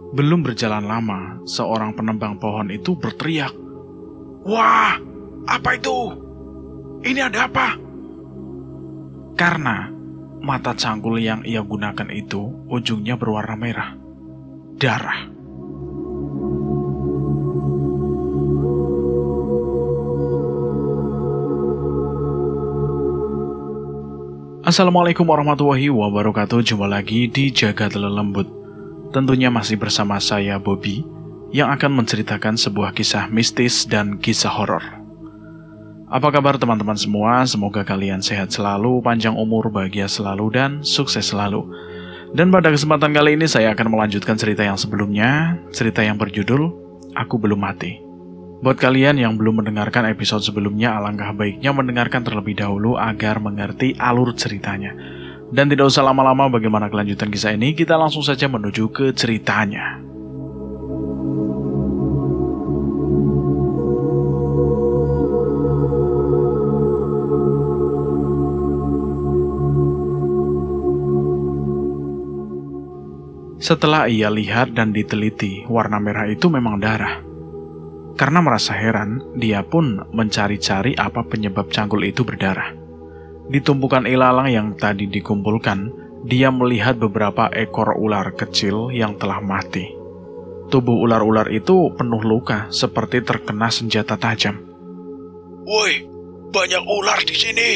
Belum berjalan lama, seorang penebang pohon itu berteriak, "Wah, apa itu? Ini ada apa?" Karena mata cangkul yang ia gunakan itu ujungnya berwarna merah. Darah. Assalamualaikum warahmatullahi wabarakatuh. Jumpa lagi di Jagat Lelembut. Tentunya masih bersama saya, Bobby, yang akan menceritakan sebuah kisah mistis dan kisah horor. Apa kabar teman-teman semua? Semoga kalian sehat selalu, panjang umur, bahagia selalu, dan sukses selalu. Dan pada kesempatan kali ini saya akan melanjutkan cerita yang sebelumnya, cerita yang berjudul Aku Belum Mati. Buat kalian yang belum mendengarkan episode sebelumnya, alangkah baiknya mendengarkan terlebih dahulu agar mengerti alur ceritanya. Dan tidak usah lama-lama, bagaimana kelanjutan kisah ini, kita langsung saja menuju ke ceritanya. Setelah ia lihat dan diteliti, warna merah itu memang darah. Karena merasa heran, dia pun mencari-cari apa penyebab cangkul itu berdarah. Di tumpukan ilalang yang tadi dikumpulkan, dia melihat beberapa ekor ular kecil yang telah mati. Tubuh ular-ular itu penuh luka, seperti terkena senjata tajam. "Woi, banyak ular di sini.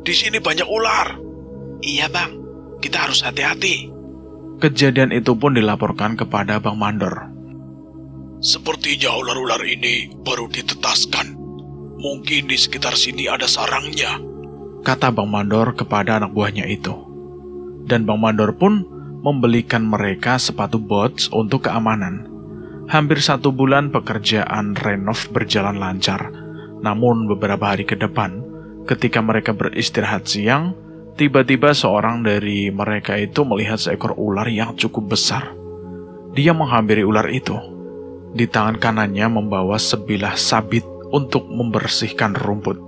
Di sini banyak ular." "Iya bang, kita harus hati-hati." Kejadian itu pun dilaporkan kepada Bang Mandor. "Sepertinya ular-ular ini baru ditetaskan. Mungkin di sekitar sini ada sarangnya," kata Bang Mandor kepada anak buahnya itu. Dan Bang Mandor pun membelikan mereka sepatu boots untuk keamanan. Hampir 1 bulan pekerjaan renov berjalan lancar. Namun beberapa hari ke depan, ketika mereka beristirahat siang, tiba-tiba seorang dari mereka itu melihat seekor ular yang cukup besar. Dia menghampiri ular itu. Di tangan kanannya membawa sebilah sabit untuk membersihkan rumput.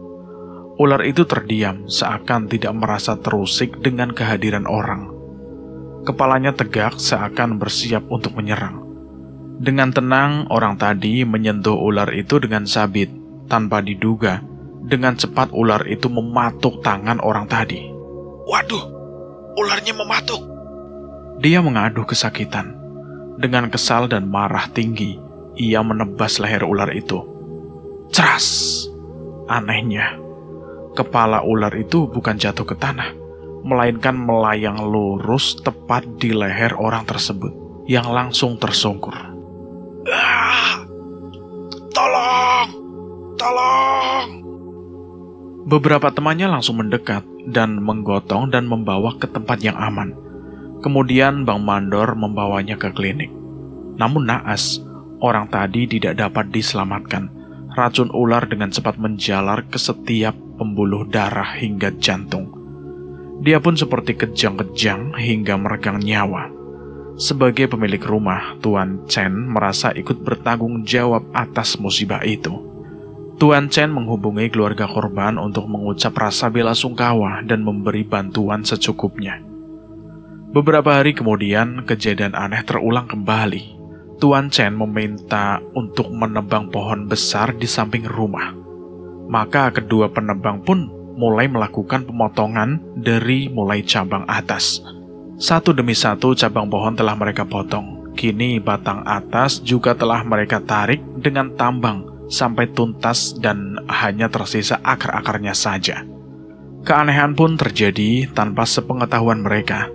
Ular itu terdiam, seakan tidak merasa terusik dengan kehadiran orang. Kepalanya tegak, seakan bersiap untuk menyerang. Dengan tenang, orang tadi menyentuh ular itu dengan sabit. Tanpa diduga, dengan cepat ular itu mematuk tangan orang tadi. "Waduh, ularnya mematuk." Dia mengaduh kesakitan. Dengan kesal dan marah tinggi, ia menebas leher ular itu. Ceras! Anehnya, kepala ular itu bukan jatuh ke tanah, melainkan melayang lurus tepat di leher orang tersebut, yang langsung tersungkur. "Ah! Tolong! Tolong!" Beberapa temannya langsung mendekat dan menggotong dan membawa ke tempat yang aman. Kemudian Bang Mandor membawanya ke klinik. Namun naas, orang tadi tidak dapat diselamatkan. Racun ular dengan cepat menjalar ke setiap pembuluh darah hingga jantung. Dia pun seperti kejang-kejang hingga meregang nyawa. Sebagai pemilik rumah, Tuan Chen merasa ikut bertanggung jawab atas musibah itu. Tuan Chen menghubungi keluarga korban untuk mengucap rasa bela sungkawa dan memberi bantuan secukupnya. Beberapa hari kemudian, kejadian aneh terulang kembali. Tuan Chen meminta untuk menebang pohon besar di samping rumah. Maka kedua penebang pun mulai melakukan pemotongan dari mulai cabang atas. Satu demi satu cabang pohon telah mereka potong. Kini batang atas juga telah mereka tarik dengan tambang sampai tuntas dan hanya tersisa akar-akarnya saja. Keanehan pun terjadi tanpa sepengetahuan mereka.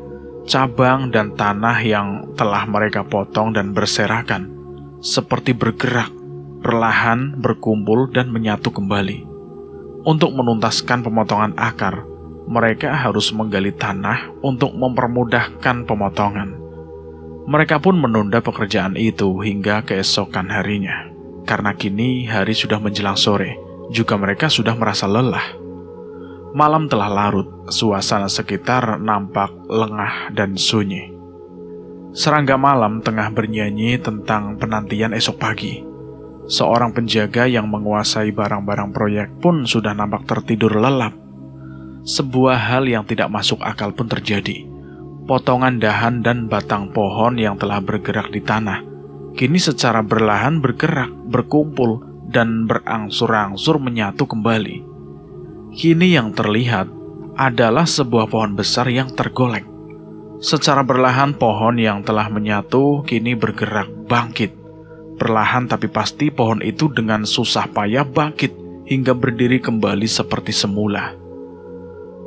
Cabang dan tanah yang telah mereka potong dan berserakan seperti bergerak, perlahan berkumpul dan menyatu kembali. Untuk menuntaskan pemotongan akar, mereka harus menggali tanah untuk mempermudahkan pemotongan. Mereka pun menunda pekerjaan itu hingga keesokan harinya. Karena kini hari sudah menjelang sore, juga mereka sudah merasa lelah. Malam telah larut, suasana sekitar nampak lengah dan sunyi. Serangga malam tengah bernyanyi tentang penantian esok pagi. Seorang penjaga yang menguasai barang-barang proyek pun sudah nampak tertidur lelap. Sebuah hal yang tidak masuk akal pun terjadi. potongan dahan dan batang pohon yang telah bergerak di tanah, kini secara berlahan bergerak, berkumpul, dan berangsur-angsur menyatu kembali. Kini yang terlihat adalah sebuah pohon besar yang tergolek. Secara berlahan pohon yang telah menyatu kini bergerak bangkit. Perlahan tapi pasti pohon itu dengan susah payah bangkit hingga berdiri kembali seperti semula.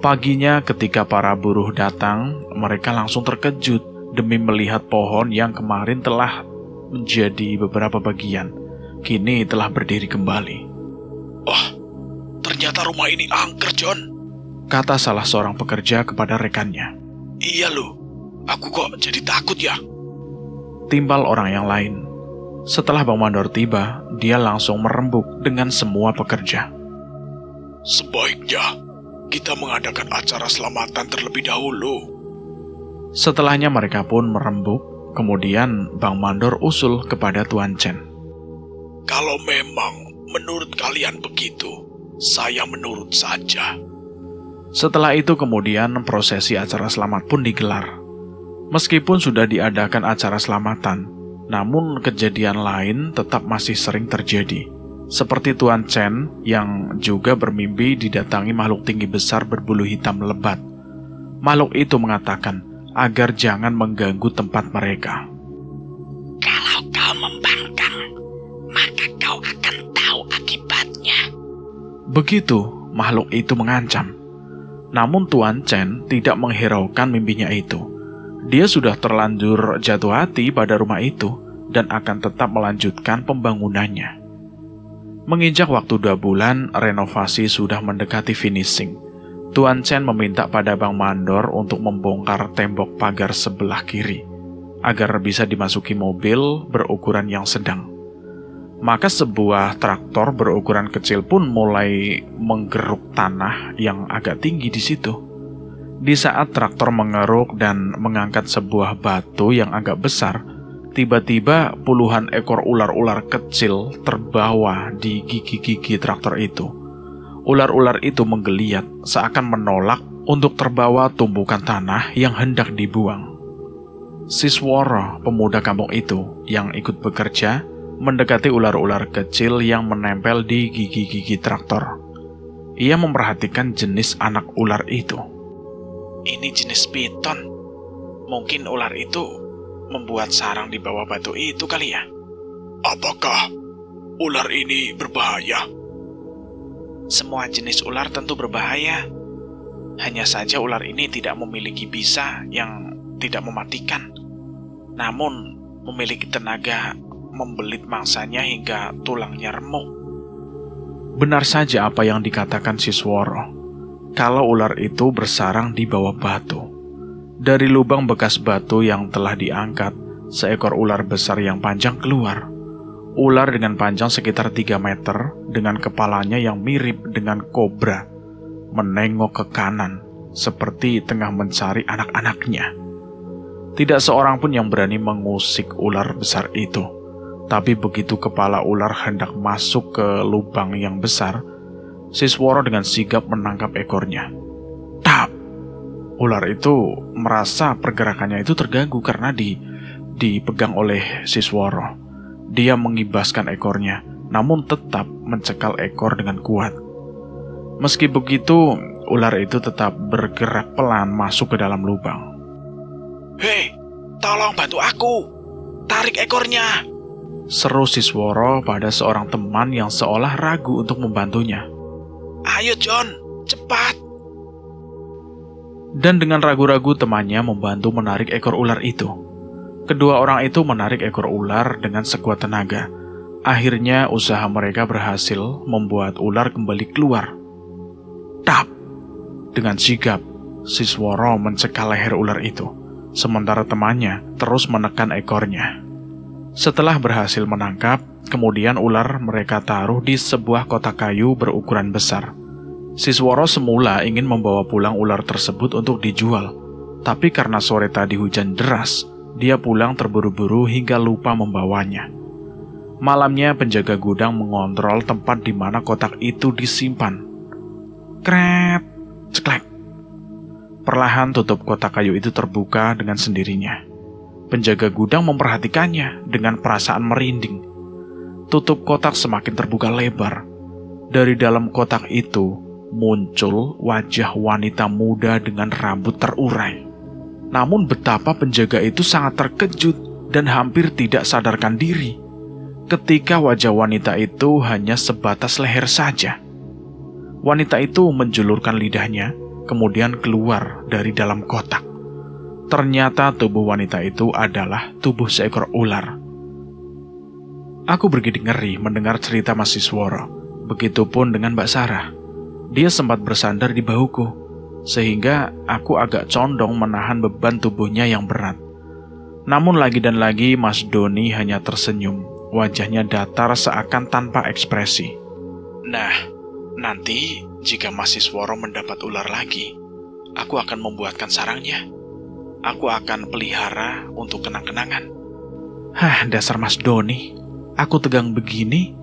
Paginya ketika para buruh datang, mereka langsung terkejut demi melihat pohon yang kemarin telah menjadi beberapa bagian, kini telah berdiri kembali. "Oh, ternyata rumah ini angker, John," kata salah seorang pekerja kepada rekannya. "Iya loh, aku kok jadi takut ya?" Timbal orang yang lain. Setelah Bang Mandor tiba, dia langsung merembuk dengan semua pekerja. "Sebaiknya kita mengadakan acara selamatan terlebih dahulu." Setelahnya mereka pun merembuk, kemudian Bang Mandor usul kepada Tuan Chen. "Kalau memang menurut kalian begitu, saya menurut saja." Setelah itu kemudian prosesi acara selamat pun digelar. Meskipun sudah diadakan acara selamatan, namun kejadian lain tetap masih sering terjadi. Seperti Tuan Chen yang juga bermimpi didatangi makhluk tinggi besar berbulu hitam lebat. Makhluk itu mengatakan agar jangan mengganggu tempat mereka. "Kalau kau membangkang, maka kau akan tahu akibatnya." Begitu makhluk itu mengancam. Namun Tuan Chen tidak menghiraukan mimpinya itu. Dia sudah terlanjur jatuh hati pada rumah itu dan akan tetap melanjutkan pembangunannya. Menginjak waktu 2 bulan, renovasi sudah mendekati finishing. Tuan Chen meminta pada Bang Mandor untuk membongkar tembok pagar sebelah kiri, agar bisa dimasuki mobil berukuran yang sedang. Maka sebuah traktor berukuran kecil pun mulai menggeruk tanah yang agak tinggi di situ. Di saat traktor mengeruk dan mengangkat sebuah batu yang agak besar, tiba-tiba puluhan ekor ular-ular kecil terbawa di gigi-gigi traktor itu. Ular-ular itu menggeliat seakan menolak untuk terbawa tumpukan tanah yang hendak dibuang. Sisworo, pemuda kampung itu yang ikut bekerja, mendekati ular-ular kecil yang menempel di gigi-gigi traktor. Ia memperhatikan jenis anak ular itu. "Ini jenis piton. Mungkin ular itu membuat sarang di bawah batu itu kali ya?" "Apakah ular ini berbahaya?" Semua jenis ular tentu berbahaya. Hanya saja ular ini tidak memiliki bisa yang tidak mematikan, namun memiliki tenaga membelit mangsanya hingga tulangnya remuk." Benar saja apa yang dikatakan Sisworo. Kalau ular itu bersarang di bawah batu. Dari lubang bekas batu yang telah diangkat, seekor ular besar yang panjang keluar. Ular dengan panjang sekitar 3 meter, dengan kepalanya yang mirip dengan kobra, menengok ke kanan, seperti tengah mencari anak-anaknya. Tidak seorang pun yang berani mengusik ular besar itu. Tapi begitu kepala ular hendak masuk ke lubang yang besar, Sisworo dengan sigap menangkap ekornya. Tap! Ular itu merasa pergerakannya itu terganggu karena dipegang oleh Sisworo. Dia mengibaskan ekornya, namun tetap mencekal ekor dengan kuat. Meski begitu, ular itu tetap bergerak pelan masuk ke dalam lubang. "Hei, tolong bantu aku! Tarik ekornya!" Seru Sisworo pada seorang teman yang seolah ragu untuk membantunya. "Ayo John, cepat!" Dan dengan ragu-ragu temannya membantu menarik ekor ular itu. Kedua orang itu menarik ekor ular dengan sekuat tenaga. Akhirnya usaha mereka berhasil membuat ular kembali keluar. Tap! Dengan sigap, Sisworo mencekal leher ular itu, sementara temannya terus menekan ekornya. Setelah berhasil menangkap, kemudian ular mereka taruh di sebuah kotak kayu berukuran besar. Sisworo semula ingin membawa pulang ular tersebut untuk dijual, tapi karena sore tadi hujan deras, dia pulang terburu-buru hingga lupa membawanya. Malamnya penjaga gudang mengontrol tempat di mana kotak itu disimpan. Kret, ceklek. Perlahan tutup kotak kayu itu terbuka dengan sendirinya. Penjaga gudang memperhatikannya dengan perasaan merinding. Tutup kotak semakin terbuka lebar. Dari dalam kotak itu muncul wajah wanita muda dengan rambut terurai. Namun betapa penjaga itu sangat terkejut dan hampir tidak sadarkan diri ketika wajah wanita itu hanya sebatas leher saja. Wanita itu menjulurkan lidahnya, kemudian keluar dari dalam kotak. Ternyata tubuh wanita itu adalah tubuh seekor ular. Aku bergidik ngeri mendengar cerita Mas Sisworo. Begitupun dengan Mbak Sarah. Dia sempat bersandar di bahuku, sehingga aku agak condong menahan beban tubuhnya yang berat. Namun lagi dan lagi Mas Doni hanya tersenyum. Wajahnya datar seakan tanpa ekspresi. Nah, nanti jika Mas Sisworo mendapat ular lagi, aku akan membuatkan sarangnya. Aku akan pelihara untuk kenang-kenangan. Hah, dasar Mas Doni. Aku tegang begini,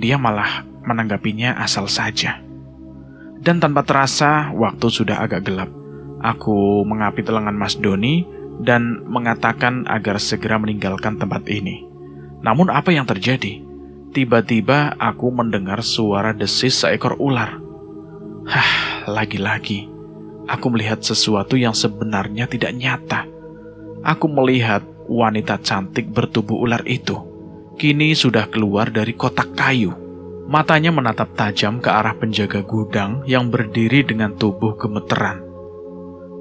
dia malah menanggapinya asal saja. Dan tanpa terasa, waktu sudah agak gelap. Aku mengapit lengan Mas Doni dan mengatakan agar segera meninggalkan tempat ini. Namun apa yang terjadi? Tiba-tiba aku mendengar suara desis seekor ular. Lagi-lagi aku melihat sesuatu yang sebenarnya tidak nyata. Aku melihat wanita cantik bertubuh ular itu kini sudah keluar dari kotak kayu. Matanya menatap tajam ke arah penjaga gudang yang berdiri dengan tubuh gemeteran.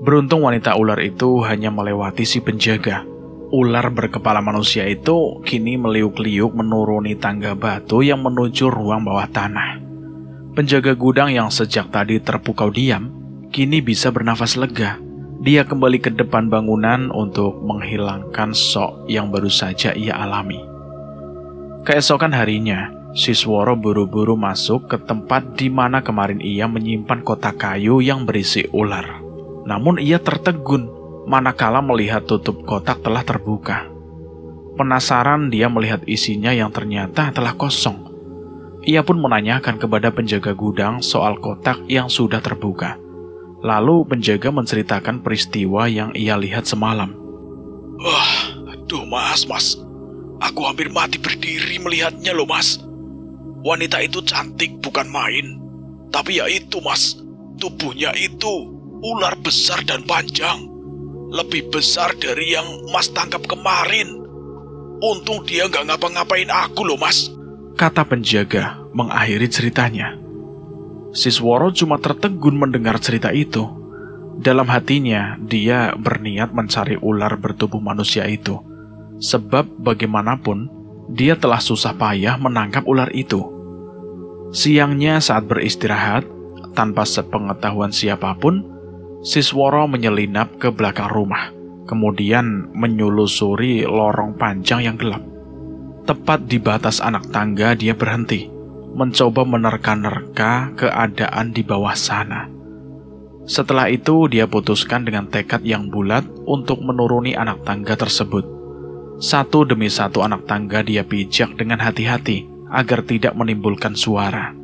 Beruntung wanita ular itu hanya melewati si penjaga. Ular berkepala manusia itu kini meliuk-liuk menuruni tangga batu yang menuju ruang bawah tanah. Penjaga gudang yang sejak tadi terpukau diam, kini bisa bernafas lega. Dia kembali ke depan bangunan untuk menghilangkan syok yang baru saja ia alami. Keesokan harinya, Sisworo buru-buru masuk ke tempat di mana kemarin ia menyimpan kotak kayu yang berisi ular. Namun ia tertegun manakala melihat tutup kotak telah terbuka. Penasaran dia melihat isinya yang ternyata telah kosong. Ia pun menanyakan kepada penjaga gudang soal kotak yang sudah terbuka. Lalu penjaga menceritakan peristiwa yang ia lihat semalam. Aduh mas. Aku hampir mati berdiri melihatnya loh mas. Wanita itu cantik bukan main. Tapi ya itu mas, tubuhnya itu ular besar dan panjang. Lebih besar dari yang mas tangkap kemarin. Untung dia nggak ngapa-ngapain aku loh mas, kata penjaga mengakhiri ceritanya. Sisworo cuma tertegun mendengar cerita itu. Dalam hatinya, dia berniat mencari ular bertubuh manusia itu. Sebab bagaimanapun, dia telah susah payah menangkap ular itu. Siangnya saat beristirahat, tanpa sepengetahuan siapapun, Sisworo menyelinap ke belakang rumah, kemudian menyelusuri lorong panjang yang gelap. Tepat di batas anak tangga dia berhenti, mencoba menerka-nerka keadaan di bawah sana. Setelah itu dia putuskan dengan tekad yang bulat untuk menuruni anak tangga tersebut. Satu demi satu anak tangga dia pijak dengan hati-hati agar tidak menimbulkan suara.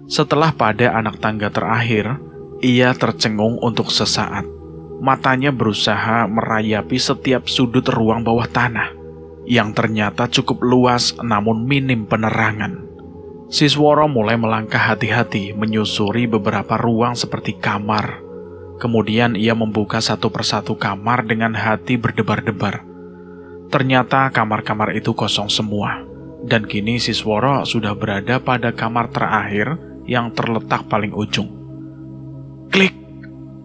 Setelah pada anak tangga terakhir, ia tercengung untuk sesaat. Matanya berusaha merayapi setiap sudut ruang bawah tanah, yang ternyata cukup luas namun minim penerangan. Sisworo mulai melangkah hati-hati menyusuri beberapa ruang seperti kamar. Kemudian ia membuka satu persatu kamar dengan hati berdebar-debar. Ternyata kamar-kamar itu kosong semua, dan kini Sisworo sudah berada pada kamar terakhir yang terletak paling ujung. Klik!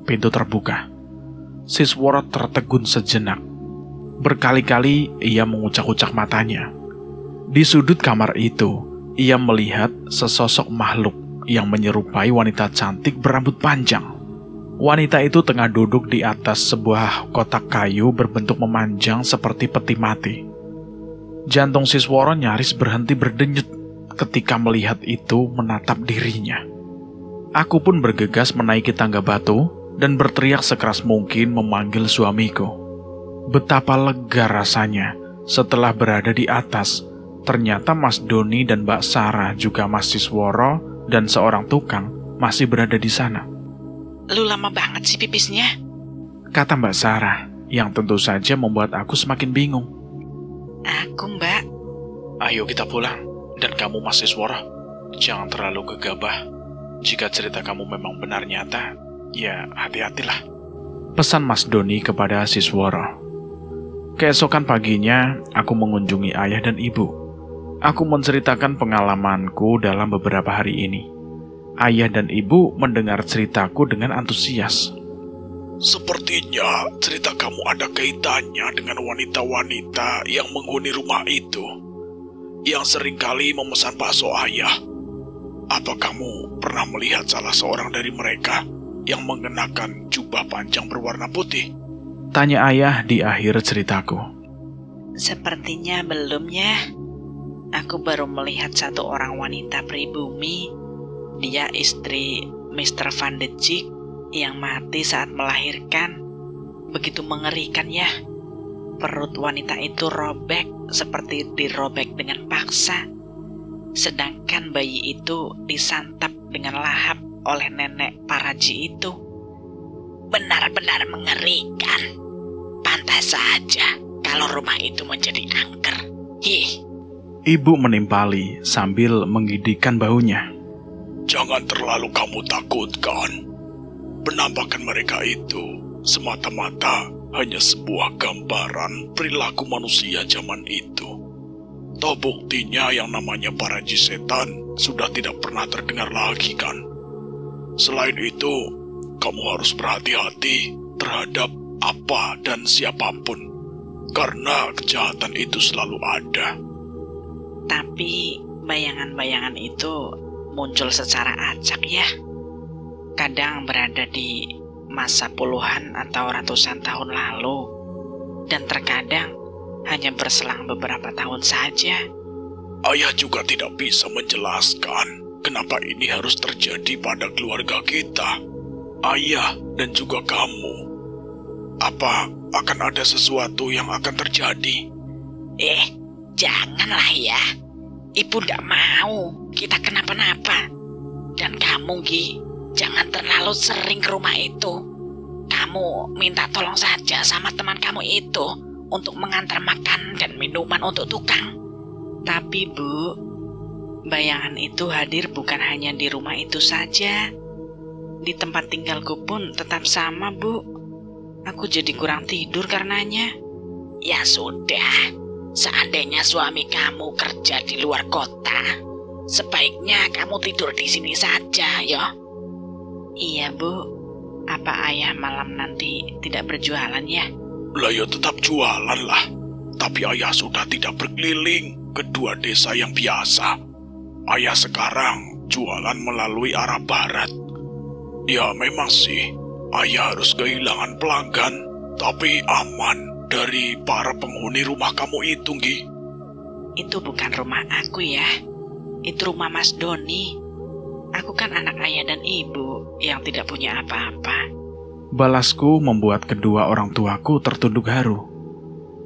Pintu terbuka. Sisworo tertegun sejenak. Berkali-kali ia mengucak-ucak matanya. Di sudut kamar itu, ia melihat sesosok makhluk yang menyerupai wanita cantik berambut panjang. Wanita itu tengah duduk di atas sebuah kotak kayu berbentuk memanjang seperti peti mati. Jantung Sisworo nyaris berhenti berdenyut ketika melihat itu menatap dirinya. Aku pun bergegas menaiki tangga batu dan berteriak sekeras mungkin memanggil suamiku. Betapa lega rasanya setelah berada di atas. Ternyata Mas Doni dan Mbak Sarah juga Mas Sisworo dan seorang tukang masih berada di sana. Lu lama banget sih pipisnya. kata Mbak Sarah, yang tentu saja membuat aku semakin bingung. Aku, Mbak. Ayo kita pulang. Dan kamu Mas Iswara, jangan terlalu gegabah. Jika cerita kamu memang benar nyata, ya hati-hatilah. Pesan Mas Doni kepada Siswara. Keesokan paginya, aku mengunjungi ayah dan ibu. Aku menceritakan pengalamanku dalam beberapa hari ini. Ayah dan ibu mendengar ceritaku dengan antusias. Sepertinya cerita kamu ada kaitannya dengan wanita-wanita yang menghuni rumah itu, yang seringkali memesan bakso ayah. Apa kamu pernah melihat salah seorang dari mereka yang mengenakan jubah panjang berwarna putih? Tanya ayah di akhir ceritaku. Sepertinya belum ya. Aku baru melihat satu orang wanita pribumi. Dia istri Mr. Van de Dijk yang mati saat melahirkan. Begitu mengerikan ya. Perut wanita itu robek seperti dirobek dengan paksa. Sedangkan bayi itu disantap dengan lahap oleh nenek Paraji itu. Benar-benar mengerikan. Pantas saja kalau rumah itu menjadi angker. Ibu menimpali sambil menggigitkan bahunya. Jangan terlalu kamu takutkan. Penampakan mereka itu semata-mata hanya sebuah gambaran perilaku manusia zaman itu. Toh buktinya yang namanya Paraji setan sudah tidak pernah terdengar lagi kan. Selain itu, kamu harus berhati-hati terhadap apa dan siapapun, karena kejahatan itu selalu ada. Tapi bayangan-bayangan itu muncul secara acak ya. Kadang berada di masa puluhan atau ratusan tahun lalu, dan terkadang hanya berselang beberapa tahun saja. Ayah juga tidak bisa menjelaskan kenapa ini harus terjadi pada keluarga kita, ayah dan juga kamu. Apa akan ada sesuatu yang akan terjadi? Janganlah ya. Ibu tidak mau kita kenapa-napa. Dan kamu, Gi, jangan terlalu sering ke rumah itu. Kamu minta tolong saja sama teman kamu itu untuk mengantar makan dan minuman untuk tukang. Tapi Bu, bayangan itu hadir bukan hanya di rumah itu saja. Di tempat tinggalku pun tetap sama, Bu. Aku jadi kurang tidur karenanya. Ya sudah, seandainya suami kamu kerja di luar kota, sebaiknya kamu tidur di sini saja, ya. Iya, Bu. Apa ayah malam nanti tidak berjualan ya? Lah ya tetap jualan lah. Tapi ayah sudah tidak berkeliling ke dua desa yang biasa. Ayah sekarang jualan melalui arah barat. Ya memang sih, ayah harus kehilangan pelanggan, tapi aman dari para penghuni rumah kamu itu, Gi. Itu bukan rumah aku ya. Itu rumah Mas Doni. Aku kan anak ayah dan ibu yang tidak punya apa-apa. Balasku membuat kedua orang tuaku tertunduk haru.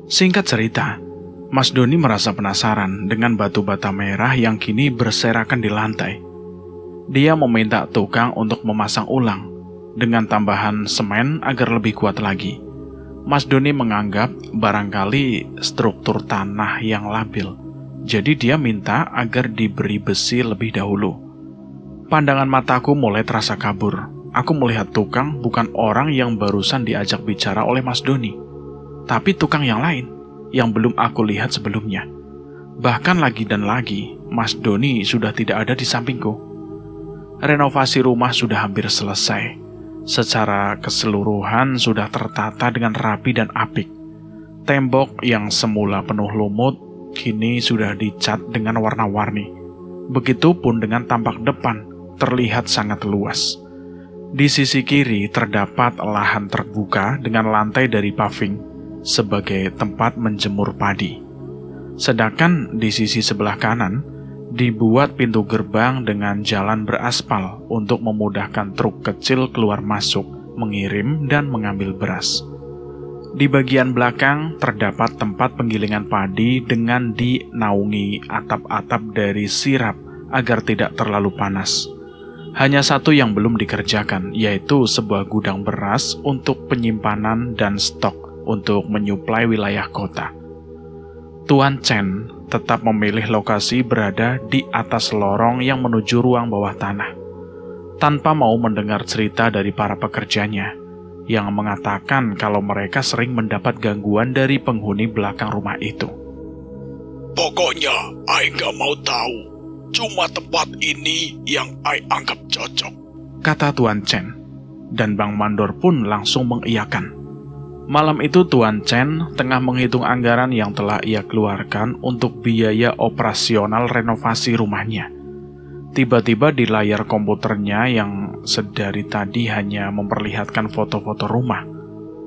Singkat cerita, Mas Doni merasa penasaran dengan batu bata merah yang kini berserakan di lantai. Dia meminta tukang untuk memasang ulang dengan tambahan semen agar lebih kuat lagi. Mas Doni menganggap barangkali struktur tanah yang labil, jadi dia minta agar diberi besi lebih dahulu. Pandangan mataku mulai terasa kabur. Aku melihat tukang bukan orang yang barusan diajak bicara oleh Mas Doni, tapi tukang yang lain yang belum aku lihat sebelumnya. Bahkan lagi dan lagi, Mas Doni sudah tidak ada di sampingku. Renovasi rumah sudah hampir selesai. Secara keseluruhan sudah tertata dengan rapi dan apik. Tembok yang semula penuh lumut, kini sudah dicat dengan warna-warni. Begitupun dengan tampak depan, terlihat sangat luas. Di sisi kiri terdapat lahan terbuka dengan lantai dari paving sebagai tempat menjemur padi. Sedangkan di sisi sebelah kanan dibuat pintu gerbang dengan jalan beraspal untuk memudahkan truk kecil keluar masuk, mengirim dan mengambil beras. Di bagian belakang terdapat tempat penggilingan padi dengan dinaungi atap-atap dari sirap agar tidak terlalu panas. Hanya satu yang belum dikerjakan, yaitu sebuah gudang beras untuk penyimpanan dan stok untuk menyuplai wilayah kota. Tuan Chen tetap memilih lokasi berada di atas lorong yang menuju ruang bawah tanah, tanpa mau mendengar cerita dari para pekerjanya, yang mengatakan kalau mereka sering mendapat gangguan dari penghuni belakang rumah itu. Pokoknya, Ai nggak mau tahu. Cuma tempat ini yang Ai anggap cocok, kata Tuan Chen, dan Bang Mandor pun langsung mengiyakan. Malam itu Tuan Chen tengah menghitung anggaran yang telah ia keluarkan untuk biaya operasional renovasi rumahnya. Tiba-tiba di layar komputernya yang sedari tadi hanya memperlihatkan foto-foto rumah,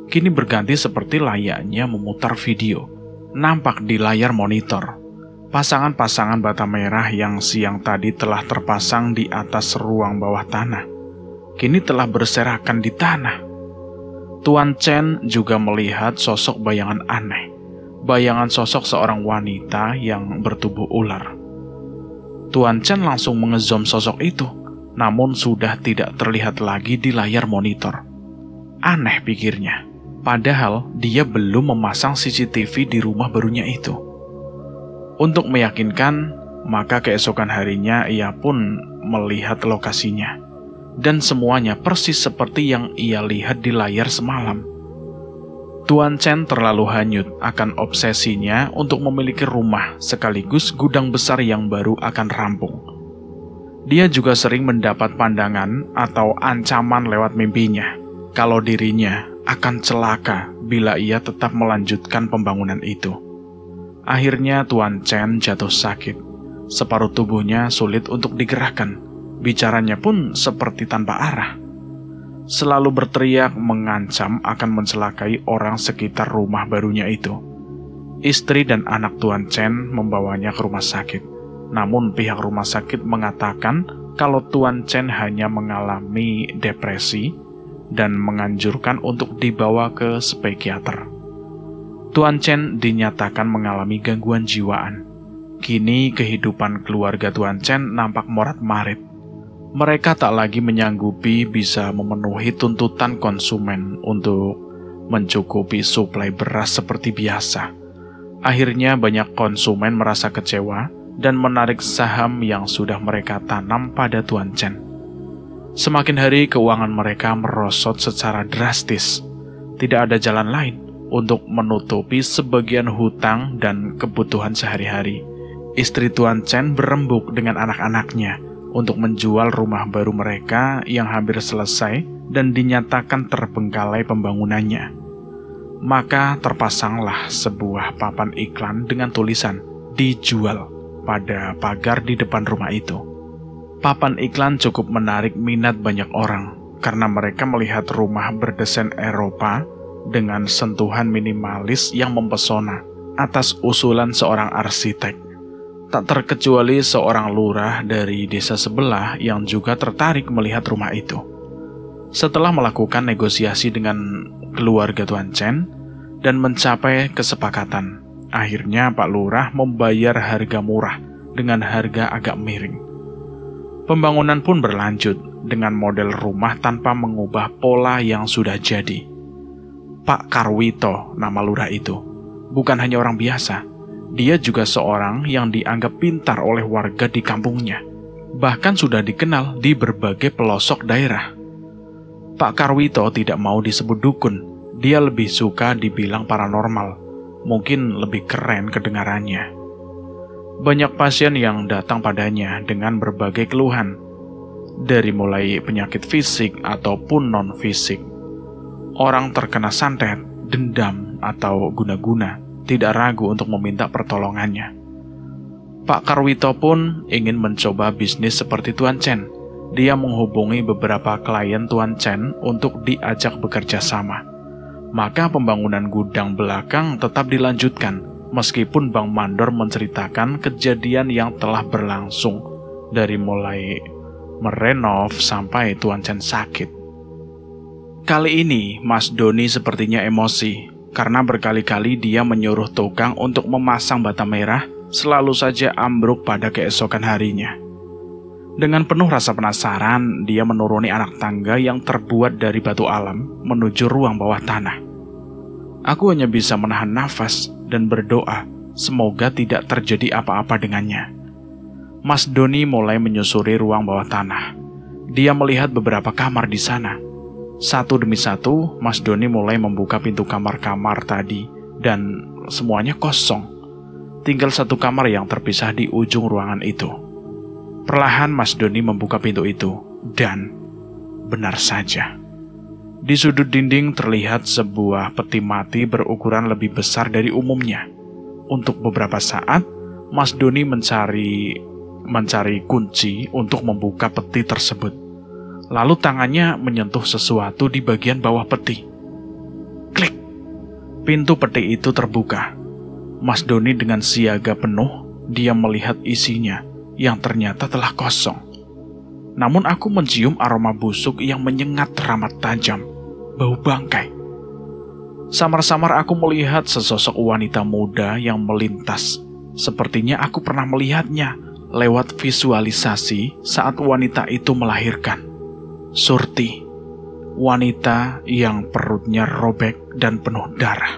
kini berganti seperti layaknya memutar video. Nampak di layar monitor, pasangan-pasangan bata merah yang siang tadi telah terpasang di atas ruang bawah tanah, kini telah berserakan di tanah. Tuan Chen juga melihat sosok bayangan aneh, bayangan sosok seorang wanita yang bertubuh ular. Tuan Chen langsung mengezoom sosok itu, namun sudah tidak terlihat lagi di layar monitor. Aneh pikirnya, padahal dia belum memasang CCTV di rumah barunya itu. Untuk meyakinkan, maka keesokan harinya ia pun melihat lokasinya. Dan semuanya persis seperti yang ia lihat di layar semalam. Tuan Chen terlalu hanyut akan obsesinya untuk memiliki rumah sekaligus gudang besar yang baru akan rampung. Dia juga sering mendapat pandangan atau ancaman lewat mimpinya kalau dirinya akan celaka bila ia tetap melanjutkan pembangunan itu. Akhirnya Tuan Chen jatuh sakit. Separuh tubuhnya sulit untuk digerakkan. Bicaranya pun seperti tanpa arah. Selalu berteriak mengancam akan mencelakai orang sekitar rumah barunya itu. Istri dan anak Tuan Chen membawanya ke rumah sakit. Namun pihak rumah sakit mengatakan kalau Tuan Chen hanya mengalami depresi dan menganjurkan untuk dibawa ke psikiater. Tuan Chen dinyatakan mengalami gangguan jiwaan. Kini kehidupan keluarga Tuan Chen nampak morat-marit. Mereka tak lagi menyanggupi bisa memenuhi tuntutan konsumen untuk mencukupi suplai beras seperti biasa. Akhirnya banyak konsumen merasa kecewa dan menarik saham yang sudah mereka tanam pada Tuan Chen. Semakin hari keuangan mereka merosot secara drastis. Tidak ada jalan lain untuk menutupi sebagian hutang dan kebutuhan sehari-hari. Istri Tuan Chen berembuk dengan anak-anaknya untuk menjual rumah baru mereka yang hampir selesai dan dinyatakan terbengkalai pembangunannya. Maka terpasanglah sebuah papan iklan dengan tulisan "dijual" pada pagar di depan rumah itu. Papan iklan cukup menarik minat banyak orang karena mereka melihat rumah berdesain Eropa dengan sentuhan minimalis yang mempesona atas usulan seorang arsitek. Tak terkecuali seorang lurah dari desa sebelah yang juga tertarik melihat rumah itu. Setelah melakukan negosiasi dengan keluarga Tuan Chen dan mencapai kesepakatan, akhirnya Pak Lurah membayar harga murah dengan harga agak miring. Pembangunan pun berlanjut dengan model rumah tanpa mengubah pola yang sudah jadi. Pak Karwito, nama lurah itu, bukan hanya orang biasa. Dia juga seorang yang dianggap pintar oleh warga di kampungnya. Bahkan sudah dikenal di berbagai pelosok daerah. Pak Karwito tidak mau disebut dukun. Dia lebih suka dibilang paranormal. Mungkin lebih keren kedengarannya. Banyak pasien yang datang padanya dengan berbagai keluhan. Dari mulai penyakit fisik ataupun non-fisik. Orang terkena santet, dendam, atau guna-guna tidak ragu untuk meminta pertolongannya. Pak Karwito pun ingin mencoba bisnis seperti Tuan Chen. Dia menghubungi beberapa klien Tuan Chen untuk diajak bekerja sama. Maka pembangunan gudang belakang tetap dilanjutkan, meskipun Bang Mandor menceritakan kejadian yang telah berlangsung dari mulai merenov sampai Tuan Chen sakit. Kali ini Mas Doni sepertinya emosi. Karena berkali-kali dia menyuruh tukang untuk memasang bata merah, selalu saja ambruk pada keesokan harinya. Dengan penuh rasa penasaran, dia menuruni anak tangga yang terbuat dari batu alam menuju ruang bawah tanah. Aku hanya bisa menahan nafas dan berdoa semoga tidak terjadi apa-apa dengannya. Mas Doni mulai menyusuri ruang bawah tanah. Dia melihat beberapa kamar di sana. Satu demi satu, Mas Doni mulai membuka pintu kamar-kamar tadi dan semuanya kosong. Tinggal satu kamar yang terpisah di ujung ruangan itu. Perlahan Mas Doni membuka pintu itu dan benar saja. Di sudut dinding terlihat sebuah peti mati berukuran lebih besar dari umumnya. Untuk beberapa saat, Mas Doni mencari kunci untuk membuka peti tersebut. Lalu tangannya menyentuh sesuatu di bagian bawah peti. Klik! Pintu peti itu terbuka. Mas Doni dengan siaga penuh, dia melihat isinya yang ternyata telah kosong. Namun aku mencium aroma busuk yang menyengat teramat tajam, bau bangkai. Samar-samar aku melihat sesosok wanita muda yang melintas. Sepertinya aku pernah melihatnya lewat visualisasi saat wanita itu melahirkan. Surti, wanita yang perutnya robek dan penuh darah.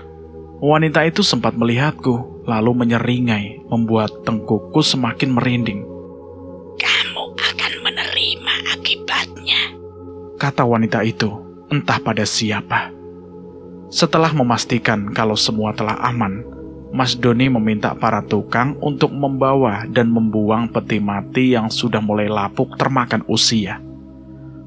Wanita itu sempat melihatku, lalu menyeringai, membuat tengkukku semakin merinding. Kamu akan menerima akibatnya, Kata wanita itu, entah pada siapa. Setelah memastikan kalau semua telah aman, Mas Doni meminta para tukang untuk membawa dan membuang peti mati yang sudah mulai lapuk termakan usia.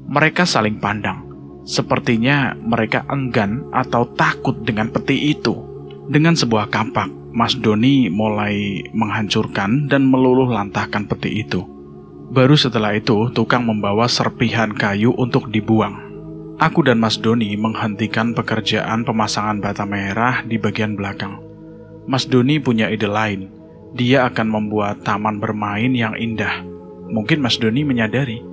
Mereka saling pandang. Sepertinya mereka enggan atau takut dengan peti itu. Dengan sebuah kampak, Mas Doni mulai menghancurkan dan meluluh lantahkan peti itu. Baru setelah itu, tukang membawa serpihan kayu untuk dibuang. Aku dan Mas Doni menghentikan pekerjaan pemasangan bata merah di bagian belakang. Mas Doni punya ide lain. Dia akan membuat taman bermain yang indah. Mungkin Mas Doni menyadari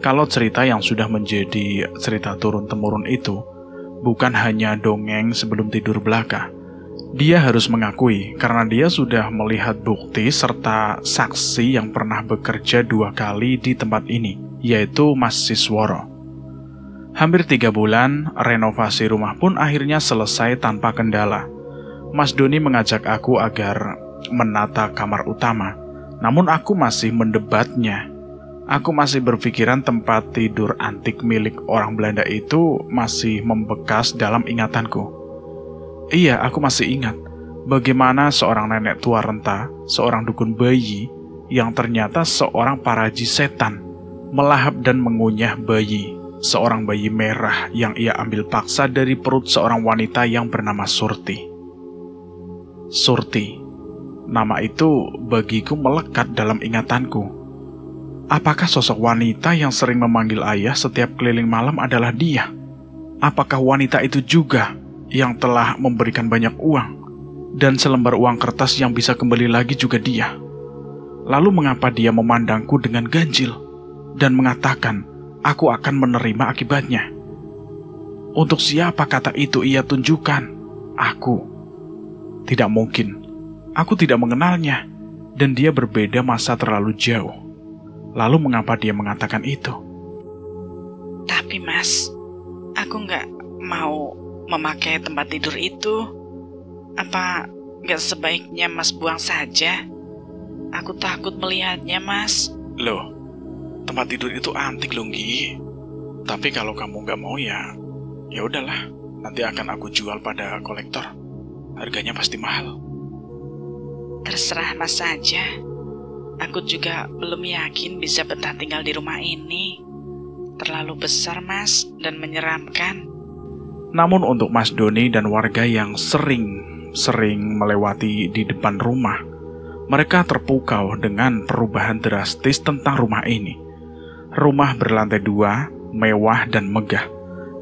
kalau cerita yang sudah menjadi cerita turun-temurun itu bukan hanya dongeng sebelum tidur belaka. Dia harus mengakui karena dia sudah melihat bukti serta saksi yang pernah bekerja 2 kali di tempat ini, yaitu Mas Sisworo. Hampir 3 bulan, renovasi rumah pun akhirnya selesai tanpa kendala. Mas Doni mengajak aku agar menata kamar utama, namun aku masih mendebatnya. Aku masih berpikiran tempat tidur antik milik orang Belanda itu masih membekas dalam ingatanku. Iya, aku masih ingat bagaimana seorang nenek tua renta, seorang dukun bayi, yang ternyata seorang paraji setan, melahap dan mengunyah bayi, seorang bayi merah yang ia ambil paksa dari perut seorang wanita yang bernama Surti. Surti, nama itu bagiku melekat dalam ingatanku. Apakah sosok wanita yang sering memanggil ayah setiap keliling malam adalah dia? Apakah wanita itu juga yang telah memberikan banyak uang, dan selembar uang kertas yang bisa kembali lagi juga dia? Lalu mengapa dia memandangku dengan ganjil, dan mengatakan, aku akan menerima akibatnya? Untuk siapa kata itu ia tunjukkan? Aku. Tidak mungkin. Aku tidak mengenalnya, dan dia berbeda masa terlalu jauh. Lalu mengapa dia mengatakan itu? Tapi Mas, aku nggak mau memakai tempat tidur itu. Apa nggak sebaiknya Mas buang saja? Aku takut melihatnya, Mas. Loh, tempat tidur itu antik loh, Nggi. Tapi kalau kamu nggak mau ya udahlah. Nanti akan aku jual pada kolektor. Harganya pasti mahal. Terserah Mas saja. Aku juga belum yakin bisa betah tinggal di rumah ini. Terlalu besar, Mas, dan menyeramkan. Namun untuk Mas Doni dan warga yang sering melewati di depan rumah, mereka terpukau dengan perubahan drastis tentang rumah ini. Rumah berlantai 2, mewah dan megah.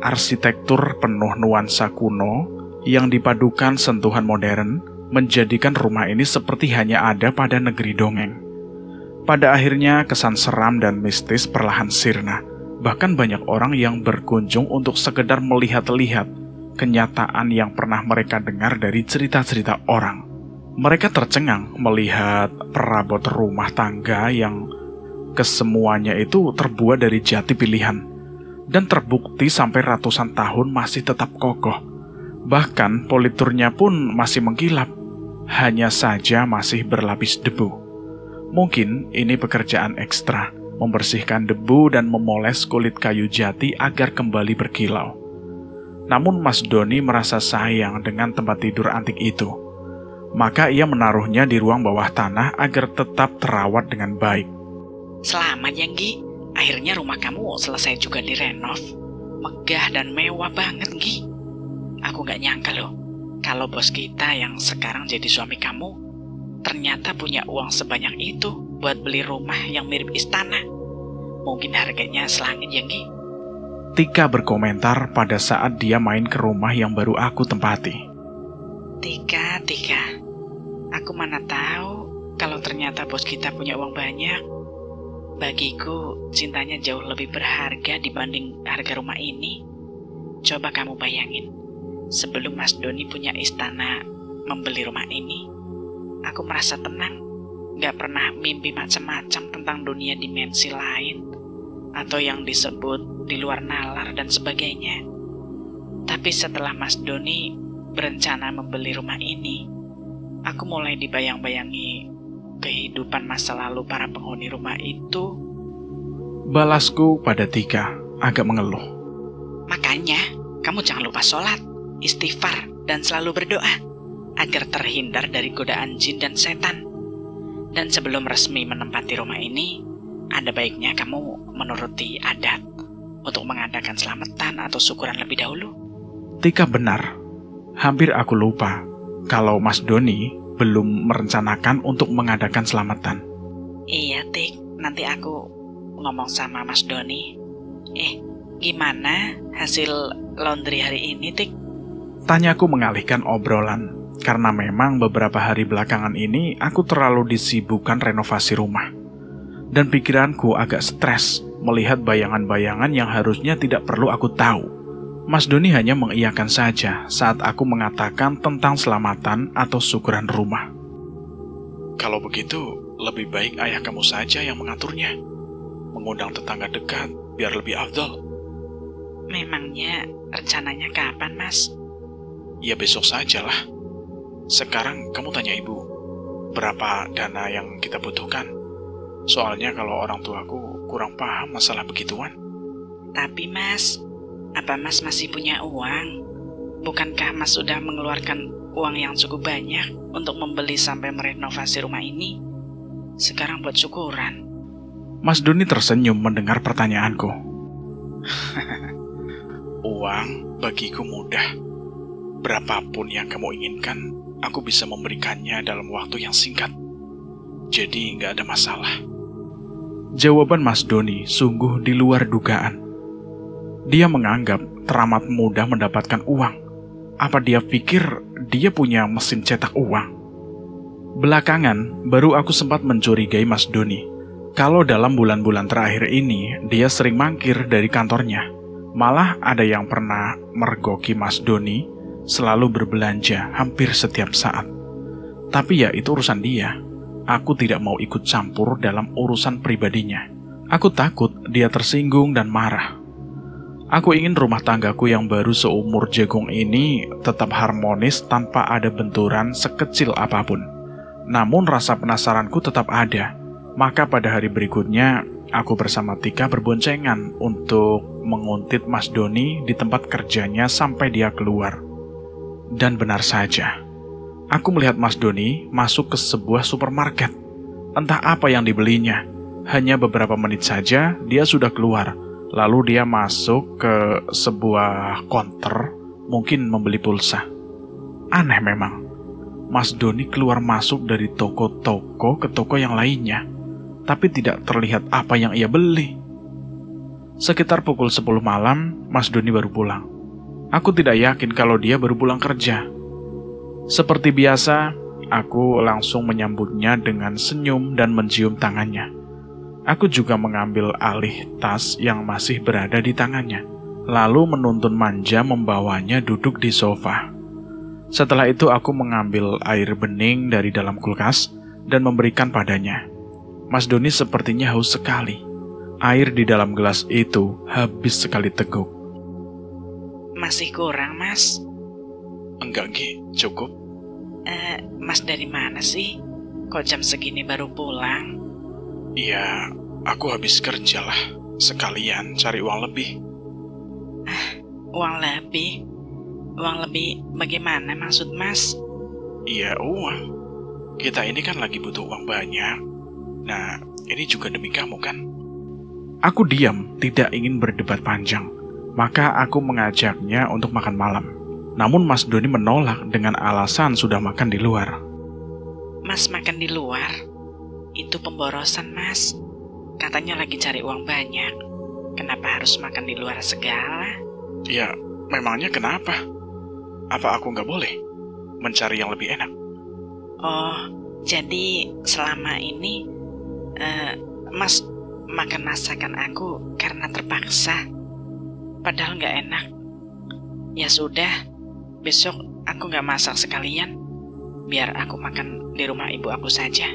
Arsitektur penuh nuansa kuno yang dipadukan sentuhan modern menjadikan rumah ini seperti hanya ada pada negeri dongeng. Pada akhirnya kesan seram dan mistis perlahan sirna. Bahkan banyak orang yang berkunjung untuk sekedar melihat-lihat kenyataan yang pernah mereka dengar dari cerita-cerita orang. Mereka tercengang melihat perabot rumah tangga yang Kesemuanya itu terbuat dari jati pilihan, dan terbukti sampai ratusan tahun masih tetap kokoh. Bahkan politurnya pun masih mengkilap, hanya saja masih berlapis debu. Mungkin ini pekerjaan ekstra, membersihkan debu dan memoles kulit kayu jati agar kembali berkilau. Namun Mas Doni merasa sayang dengan tempat tidur antik itu. Maka ia menaruhnya di ruang bawah tanah agar tetap terawat dengan baik. Selamat ya, Gi. Akhirnya rumah kamu selesai juga direnov. Megah dan mewah banget, Gi. Aku gak nyangka loh, kalau bos kita yang sekarang jadi suami kamu ternyata punya uang sebanyak itu buat beli rumah yang mirip istana. Mungkin harganya selangit ya, Gi. Tika berkomentar pada saat dia main ke rumah yang baru aku tempati. Tika, aku mana tahu kalau ternyata bos kita punya uang banyak. Bagiku, cintanya jauh lebih berharga dibanding harga rumah ini. Coba kamu bayangin, sebelum Mas Doni punya istana membeli rumah ini, aku merasa tenang, gak pernah mimpi macam-macam tentang dunia dimensi lain, atau yang disebut di luar nalar dan sebagainya. Tapi setelah Mas Doni berencana membeli rumah ini, aku mulai dibayang-bayangi kehidupan masa lalu para penghuni rumah itu. Balasku pada Tika agak mengeluh. Makanya, kamu jangan lupa sholat, istighfar, dan selalu berdoa agar terhindar dari godaan jin dan setan. Dan sebelum resmi menempati rumah ini, ada baiknya kamu menuruti adat untuk mengadakan selamatan atau syukuran lebih dahulu. Tika benar. Hampir aku lupa kalau Mas Doni belum merencanakan untuk mengadakan selamatan. Iya, Tik. Nanti aku ngomong sama Mas Doni. Gimana hasil laundry hari ini, Tik? Tanyaku mengalihkan obrolan, karena memang beberapa hari belakangan ini aku terlalu disibukkan renovasi rumah. Dan pikiranku agak stres melihat bayangan-bayangan yang harusnya tidak perlu aku tahu. Mas Doni hanya mengiyakan saja saat aku mengatakan tentang selamatan atau syukuran rumah. Kalau begitu, lebih baik ayah kamu saja yang mengaturnya. Mengundang tetangga dekat biar lebih afdal. Memangnya rencananya kapan, Mas? Ya besok sajalah. Sekarang kamu tanya ibu, berapa dana yang kita butuhkan? Soalnya kalau orang tuaku kurang paham masalah begituan. Tapi Mas, apa Mas masih punya uang? Bukankah Mas sudah mengeluarkan uang yang cukup banyak untuk membeli sampai merenovasi rumah ini? Sekarang buat syukuran. Mas Doni tersenyum mendengar pertanyaanku. Uang bagiku mudah. Berapapun yang kamu inginkan, aku bisa memberikannya dalam waktu yang singkat. Jadi nggak ada masalah. Jawaban Mas Doni sungguh di luar dugaan. Dia menganggap teramat mudah mendapatkan uang. Apa dia pikir dia punya mesin cetak uang? Belakangan, baru aku sempat mencurigai Mas Doni. Kalau dalam bulan-bulan terakhir ini, dia sering mangkir dari kantornya. Malah ada yang pernah mergoki Mas Doni selalu berbelanja hampir setiap saat. Tapi ya itu urusan dia. Aku tidak mau ikut campur dalam urusan pribadinya. Aku takut dia tersinggung dan marah. Aku ingin rumah tanggaku yang baru seumur jagung ini tetap harmonis tanpa ada benturan sekecil apapun. Namun rasa penasaranku tetap ada. Maka pada hari berikutnya, aku bersama Tika berboncengan untuk menguntit Mas Doni di tempat kerjanya sampai dia keluar. Dan benar saja, aku melihat Mas Doni masuk ke sebuah supermarket. Entah apa yang dibelinya. Hanya beberapa menit saja dia sudah keluar. Lalu dia masuk ke sebuah konter, mungkin membeli pulsa. Aneh memang. Mas Doni keluar masuk dari toko-toko ke toko yang lainnya, tapi tidak terlihat apa yang ia beli. Sekitar pukul 10 malam, Mas Doni baru pulang. Aku tidak yakin kalau dia baru pulang kerja. Seperti biasa, aku langsung menyambutnya dengan senyum dan mencium tangannya. Aku juga mengambil alih tas yang masih berada di tangannya, lalu menuntun manja membawanya duduk di sofa. Setelah itu aku mengambil air bening dari dalam kulkas dan memberikan padanya. Mas Doni sepertinya haus sekali. Air di dalam gelas itu habis sekali teguk. Masih kurang, Mas? Enggak, Gi, cukup. Mas dari mana sih? Kok jam segini baru pulang? Iya, aku habis kerja lah. Sekalian cari uang lebih. Uang lebih? Uang lebih bagaimana maksud Mas? Iya, uang. Kita ini kan lagi butuh uang banyak. Nah, ini juga demi kamu kan? Aku diam, tidak ingin berdebat panjang. Maka aku mengajaknya untuk makan malam. Namun Mas Doni menolak dengan alasan sudah makan di luar. Mas makan di luar? Itu pemborosan, Mas. Katanya lagi cari uang banyak. Kenapa harus makan di luar segala? Ya, memangnya kenapa? Apa aku nggak boleh mencari yang lebih enak? Oh, jadi selama ini Mas makan masakan aku karena terpaksa. Padahal nggak enak. Ya sudah, besok aku nggak masak sekalian. Biar aku makan di rumah ibu aku saja.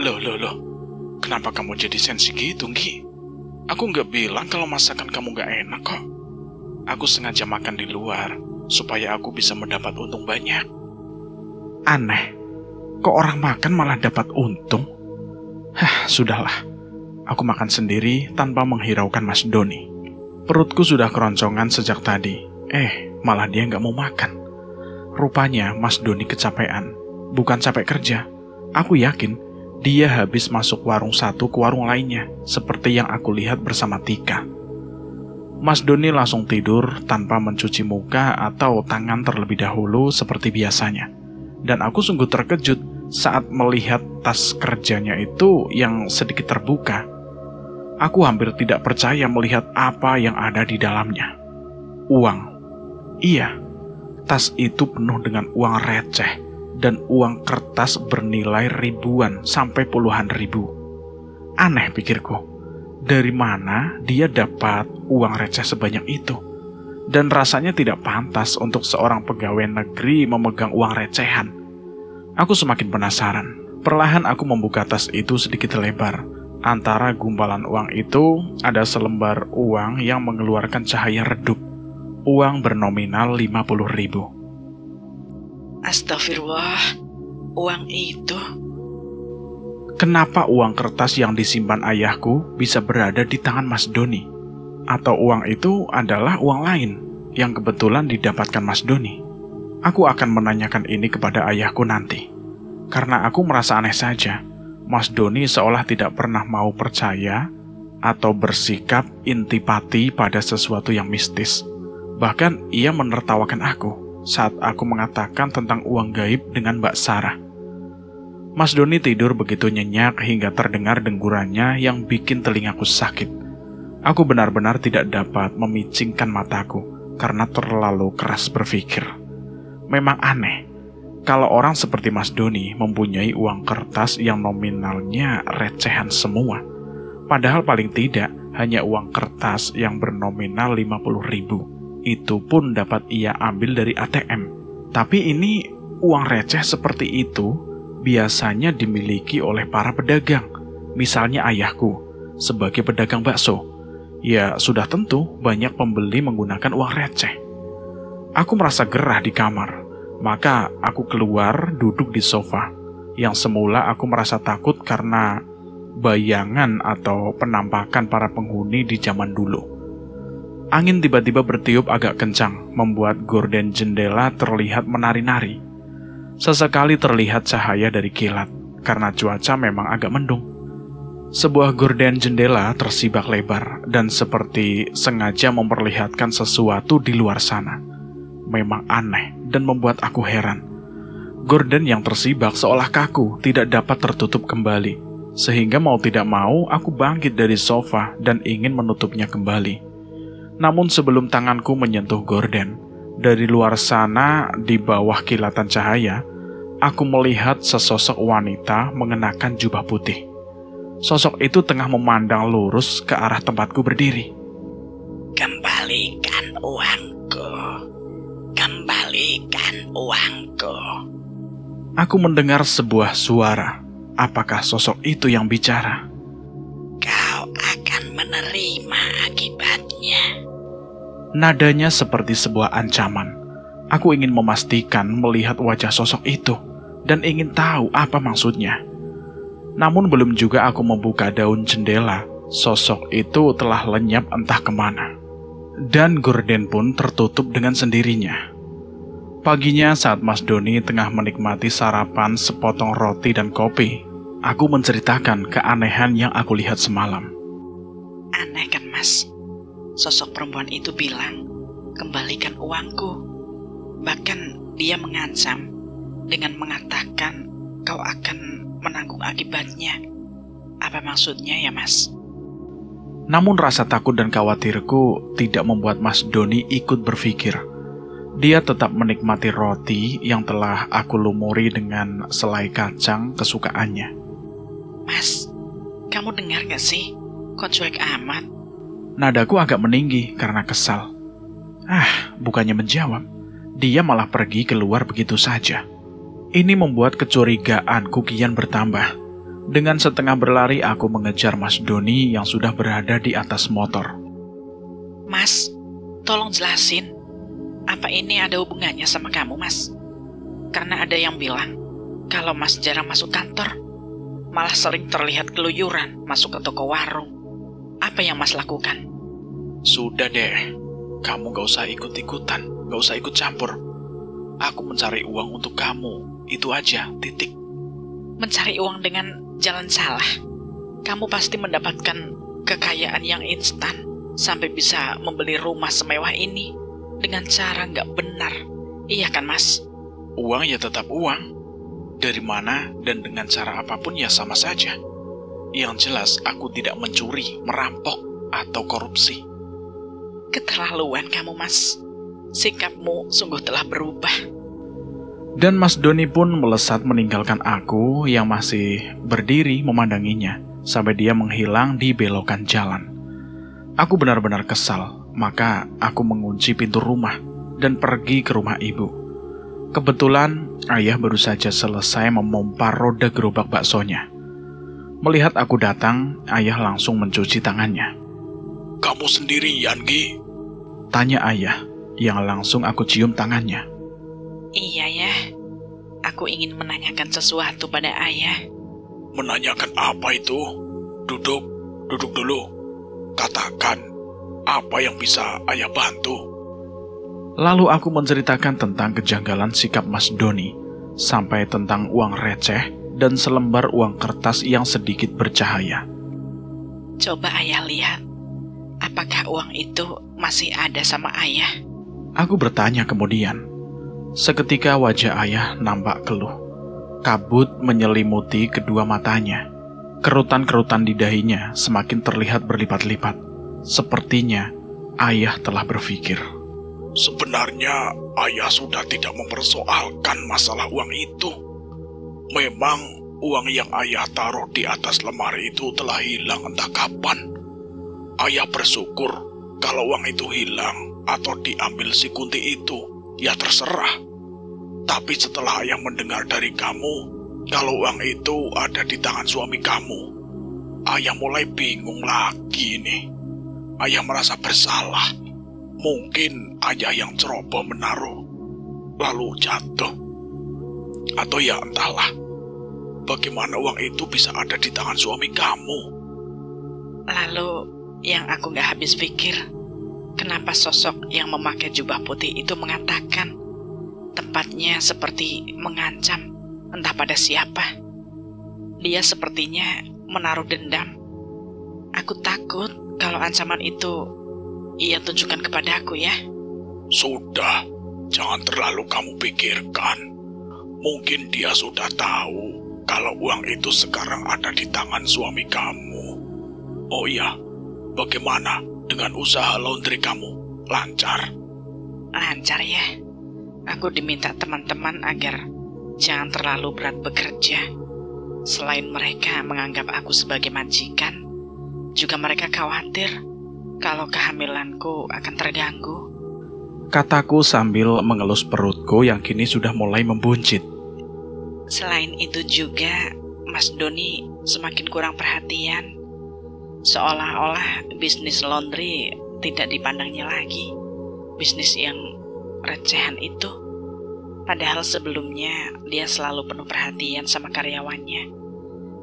Loh. Kenapa kamu jadi sensi gitu, Gi? Aku nggak bilang kalau masakan kamu nggak enak kok. Aku sengaja makan di luar, supaya aku bisa mendapat untung banyak. Aneh, kok orang makan malah dapat untung? Sudahlah. Aku makan sendiri tanpa menghiraukan Mas Doni. Perutku sudah keroncongan sejak tadi. Malah dia nggak mau makan. Rupanya Mas Doni kecapean. Bukan capek kerja. Aku yakin dia habis masuk warung satu ke warung lainnya, seperti yang aku lihat bersama Tika. Mas Doni langsung tidur tanpa mencuci muka atau tangan terlebih dahulu seperti biasanya. Dan aku sungguh terkejut saat melihat tas kerjanya itu yang sedikit terbuka. Aku hampir tidak percaya melihat apa yang ada di dalamnya. Uang. Iya, tas itu penuh dengan uang receh dan uang kertas bernilai ribuan sampai puluhan ribu. Aneh pikirku, dari mana dia dapat uang receh sebanyak itu? Dan rasanya tidak pantas untuk seorang pegawai negeri memegang uang recehan. Aku semakin penasaran. Perlahan aku membuka tas itu sedikit lebar. Antara gumpalan uang itu ada selembar uang yang mengeluarkan cahaya redup. Uang bernominal 50.000. Astagfirullah, uang itu? Kenapa uang kertas yang disimpan ayahku bisa berada di tangan Mas Doni? Atau uang itu adalah uang lain yang kebetulan didapatkan Mas Doni? Aku akan menanyakan ini kepada ayahku nanti. Karena aku merasa aneh saja. Mas Doni seolah tidak pernah mau percaya atau bersikap intipati pada sesuatu yang mistis. Bahkan ia menertawakan aku saat aku mengatakan tentang uang gaib dengan Mbak Sarah. Mas Doni tidur begitu nyenyak hingga terdengar denggurannya yang bikin telingaku sakit. Aku benar-benar tidak dapat memicingkan mataku karena terlalu keras berpikir. Memang aneh. Kalau orang seperti Mas Doni mempunyai uang kertas yang nominalnya recehan semua. Padahal paling tidak hanya uang kertas yang bernominal 50.000. Itu pun dapat ia ambil dari ATM. Tapi ini uang receh seperti itu biasanya dimiliki oleh para pedagang. Misalnya ayahku sebagai pedagang bakso. Ya sudah tentu banyak pembeli menggunakan uang receh. Aku merasa gerah di kamar. Maka aku keluar duduk di sofa. Yang semula aku merasa takut karena bayangan atau penampakan para penghuni di zaman dulu. Angin tiba-tiba bertiup agak kencang, membuat gorden jendela terlihat menari-nari. Sesekali terlihat cahaya dari kilat, karena cuaca memang agak mendung. Sebuah gorden jendela tersibak lebar, dan seperti sengaja memperlihatkan sesuatu di luar sana. Memang aneh dan membuat aku heran. Gorden yang tersibak seolah kaku, tidak dapat tertutup kembali. Sehingga mau tidak mau, aku bangkit dari sofa dan ingin menutupnya kembali. Namun sebelum tanganku menyentuh gorden, dari luar sana di bawah kilatan cahaya, aku melihat sesosok wanita mengenakan jubah putih. Sosok itu tengah memandang lurus ke arah tempatku berdiri. Kembalikan uangku. Kembalikan uangku. Aku mendengar sebuah suara. apakah sosok itu yang bicara? Kau akan menerima akibatnya. Nadanya seperti sebuah ancaman. Aku ingin memastikan melihat wajah sosok itu dan ingin tahu apa maksudnya. Namun belum juga aku membuka daun jendela, sosok itu telah lenyap entah kemana. Dan gorden pun tertutup dengan sendirinya. Paginya saat Mas Doni tengah menikmati sarapan sepotong roti dan kopi, aku menceritakan keanehan yang aku lihat semalam. Aneh kan, Mas? Sosok perempuan itu bilang, kembalikan uangku. Bahkan dia mengancam dengan mengatakan kau akan menanggung akibatnya. Apa maksudnya ya, Mas? Namun rasa takut dan khawatirku tidak membuat Mas Doni ikut berpikir. Dia tetap menikmati roti yang telah aku lumuri dengan selai kacang kesukaannya. Mas, kamu dengar gak sih? Kok cuek amat? Nadaku agak meninggi karena kesal. Bukannya menjawab, dia malah pergi keluar begitu saja. Ini membuat kecurigaanku kian bertambah. Dengan setengah berlari aku mengejar Mas Doni yang sudah berada di atas motor. Mas, tolong jelasin. Apa ini ada hubungannya sama kamu, Mas? Karena ada yang bilang, kalau Mas jarang masuk kantor, malah sering terlihat keluyuran masuk ke toko warung. Apa yang Mas lakukan? Sudah deh, kamu gak usah ikut-ikutan, gak usah ikut campur. Aku mencari uang untuk kamu, itu aja, titik. Mencari uang dengan jalan salah. Kamu pasti mendapatkan kekayaan yang instan sampai bisa membeli rumah semewah ini dengan cara nggak benar. Iya kan, Mas? Uang ya tetap uang. Dari mana dan dengan cara apapun ya sama saja. Yang jelas aku tidak mencuri, merampok, atau korupsi. Keterlaluan kamu, Mas. Sikapmu sungguh telah berubah. Dan Mas Doni pun melesat meninggalkan aku yang masih berdiri memandanginya sampai dia menghilang di belokan jalan. Aku benar-benar kesal, maka aku mengunci pintu rumah dan pergi ke rumah ibu. Kebetulan ayah baru saja selesai memompa roda gerobak baksonya. Melihat aku datang, ayah langsung mencuci tangannya. Kamu sendirian, Gi? Tanya ayah, yang langsung aku cium tangannya. Iya ya, aku ingin menanyakan sesuatu pada ayah. Menanyakan apa itu? Duduk dulu. Katakan, apa yang bisa ayah bantu? Lalu aku menceritakan tentang kejanggalan sikap Mas Doni, sampai tentang uang receh dan selembar uang kertas yang sedikit bercahaya. Coba ayah lihat, apakah uang itu masih ada sama ayah? Aku bertanya kemudian. Seketika wajah ayah nampak keluh. Kabut menyelimuti kedua matanya. Kerutan-kerutan di dahinya semakin terlihat berlipat-lipat. Sepertinya ayah telah berpikir. Sebenarnya ayah sudah tidak mempersoalkan masalah uang itu. Memang uang yang ayah taruh di atas lemari itu telah hilang entah kapan. Ayah bersyukur kalau uang itu hilang atau diambil si Kunti itu, ya terserah. Tapi setelah ayah mendengar dari kamu kalau uang itu ada di tangan suami kamu, ayah mulai bingung lagi nih. Ayah merasa bersalah. Mungkin ayah yang ceroboh menaruh, lalu jatuh. Atau ya entahlah, bagaimana uang itu bisa ada di tangan suami kamu? Lalu yang aku gak habis pikir, kenapa sosok yang memakai jubah putih itu mengatakan, tempatnya seperti mengancam, entah pada siapa. Dia sepertinya menaruh dendam. Aku takut kalau ancaman itu ia tunjukkan kepadaku ya. Sudah, jangan terlalu kamu pikirkan. Mungkin dia sudah tahu kalau uang itu sekarang ada di tangan suami kamu. Oh iya, bagaimana dengan usaha laundry kamu? Lancar? Lancar ya. Aku diminta teman-teman agar jangan terlalu berat bekerja. Selain mereka menganggap aku sebagai majikan, juga mereka khawatir kalau kehamilanku akan terganggu. Kataku sambil mengelus perutku yang kini sudah mulai membuncit. Selain itu juga, Mas Doni semakin kurang perhatian. Seolah-olah bisnis laundry tidak dipandangnya lagi. Bisnis yang recehan itu. Padahal sebelumnya dia selalu penuh perhatian sama karyawannya.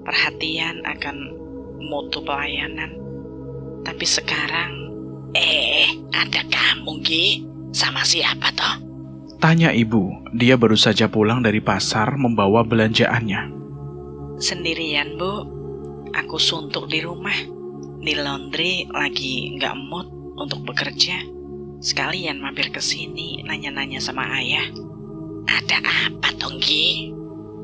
Perhatian akan mutu pelayanan. Tapi sekarang, ada kamu, Gi? Sama siapa toh? Tanya ibu. Dia baru saja pulang dari pasar membawa belanjaannya. sendirian, Bu. Aku suntuk di rumah. Di laundry lagi nggak mood untuk bekerja. Sekalian mampir ke sini nanya-nanya sama ayah. Ada apa, Tonggi?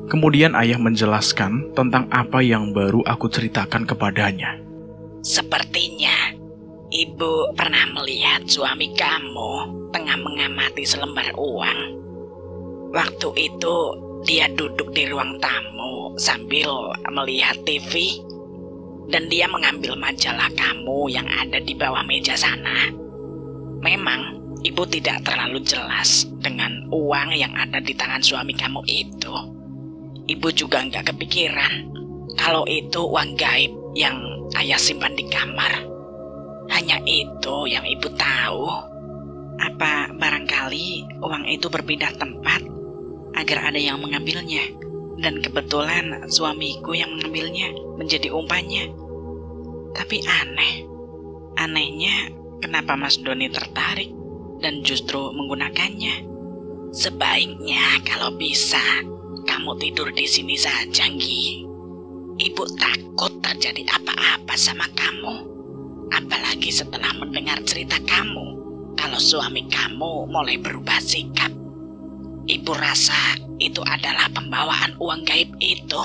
Kemudian ayah menjelaskan tentang apa yang baru aku ceritakan kepadanya. Sepertinya ibu pernah melihat suami kamu tengah mengamati selembar uang. Waktu itu dia duduk di ruang tamu sambil melihat TV, dan dia mengambil majalah kamu yang ada di bawah meja sana. Memang ibu tidak terlalu jelas dengan uang yang ada di tangan suami kamu itu. Ibu juga nggak kepikiran kalau itu uang gaib yang ayah simpan di kamar. Hanya itu yang ibu tahu. Apa barangkali uang itu berpindah tempat agar ada yang mengambilnya, dan kebetulan suamiku yang mengambilnya menjadi umpannya. Tapi anehnya kenapa Mas Doni tertarik dan justru menggunakannya? Sebaiknya kalau bisa kamu tidur di sini saja, Gi. Ibu takut terjadi apa-apa sama kamu. Apalagi setelah mendengar cerita kamu kalau suami kamu mulai berubah sikap. Ibu rasa itu adalah pembawaan uang gaib itu.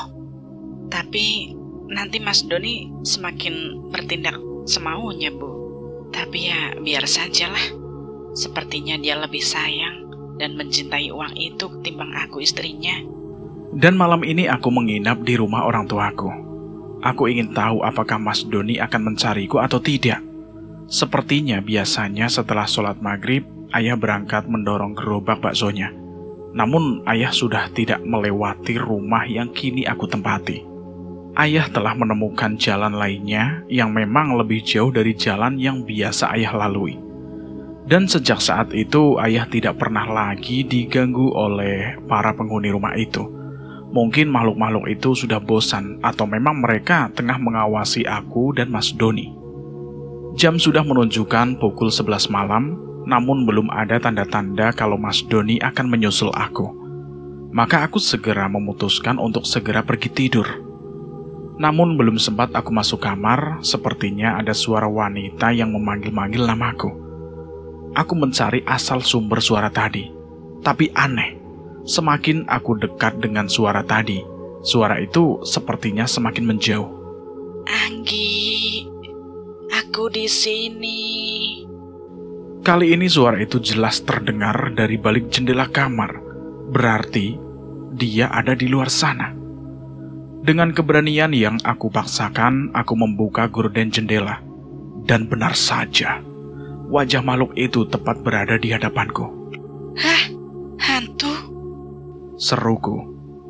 Tapi nanti Mas Doni semakin bertindak semaunya, Bu. Tapi ya biar sajalah. Sepertinya dia lebih sayang dan mencintai uang itu ketimbang aku, istrinya. Dan malam ini aku menginap di rumah orang tuaku. Aku ingin tahu apakah Mas Doni akan mencariku atau tidak. Sepertinya biasanya setelah sholat maghrib, ayah berangkat mendorong gerobak baksonya. Namun ayah sudah tidak melewati rumah yang kini aku tempati. Ayah telah menemukan jalan lainnya yang memang lebih jauh dari jalan yang biasa ayah lalui. Dan sejak saat itu ayah tidak pernah lagi diganggu oleh para penghuni rumah itu. Mungkin makhluk-makhluk itu sudah bosan atau memang mereka tengah mengawasi aku dan Mas Doni. Jam sudah menunjukkan pukul 11 malam, namun belum ada tanda-tanda kalau Mas Doni akan menyusul aku. Maka aku segera memutuskan untuk segera pergi tidur. Namun belum sempat aku masuk kamar, sepertinya ada suara wanita yang memanggil-manggil namaku. Aku mencari asal sumber suara tadi, tapi aneh. Semakin aku dekat dengan suara tadi, suara itu sepertinya semakin menjauh. Anggi, aku di sini. Kali ini suara itu jelas terdengar dari balik jendela kamar. Berarti dia ada di luar sana. Dengan keberanian yang aku paksakan, aku membuka gorden jendela. Dan benar saja, wajah makhluk itu tepat berada di hadapanku. Hah? Hantu? Seruku.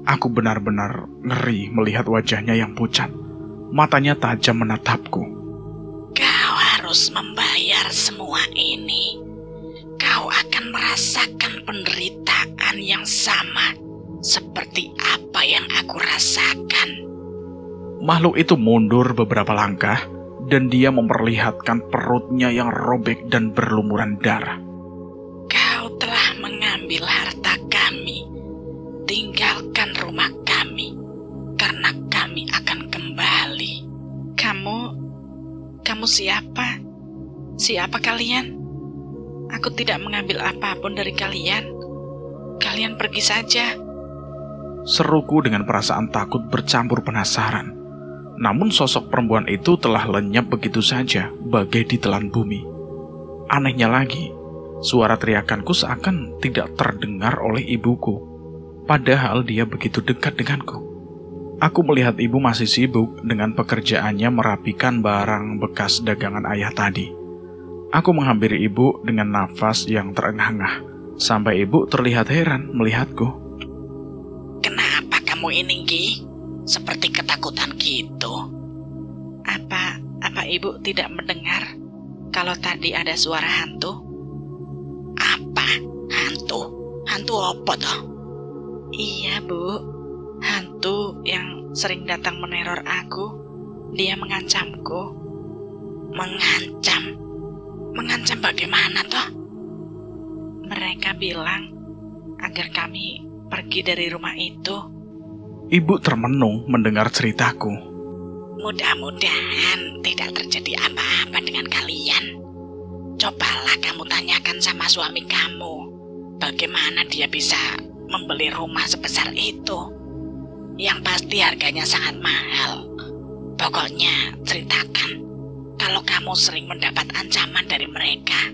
Aku benar-benar ngeri melihat wajahnya yang pucat. Matanya tajam menatapku. Kau harus membayar semua ini. Kau akan merasakan penderitaan yang sama seperti apa yang aku rasakan. Makhluk itu mundur beberapa langkah dan dia memperlihatkan perutnya yang robek dan berlumuran darah. Kau telah mengambil harta kami. Tinggalkan rumah kami, karena kami akan kembali. Kamu siapa? Siapa kalian? Aku tidak mengambil apapun dari kalian. Kalian pergi saja. Seruku dengan perasaan takut bercampur penasaran. Namun sosok perempuan itu telah lenyap begitu saja, bagai ditelan bumi. Anehnya lagi, suara teriakanku seakan tidak terdengar oleh ibuku. Padahal dia begitu dekat denganku. Aku melihat ibu masih sibuk dengan pekerjaannya merapikan barang bekas dagangan ayah tadi. Aku menghampiri ibu dengan nafas yang terengah-engah, sampai ibu terlihat heran melihatku. Kenapa kamu ini, Gi? seperti ketakutan gitu. Apa ibu tidak mendengar kalau tadi ada suara hantu? Apa? Hantu? Hantu apa toh? Iya bu, hantu yang sering datang meneror aku. Dia mengancamku. Mengancam? Mengancam bagaimana toh? Mereka bilang agar kami pergi dari rumah itu. Ibu termenung mendengar ceritaku. Mudah-mudahan tidak terjadi apa-apa dengan kalian. Cobalah kamu tanyakan sama suami kamu, bagaimana dia bisa membeli rumah sebesar itu. Yang pasti harganya sangat mahal. Pokoknya ceritakan kalau kamu sering mendapat ancaman dari mereka.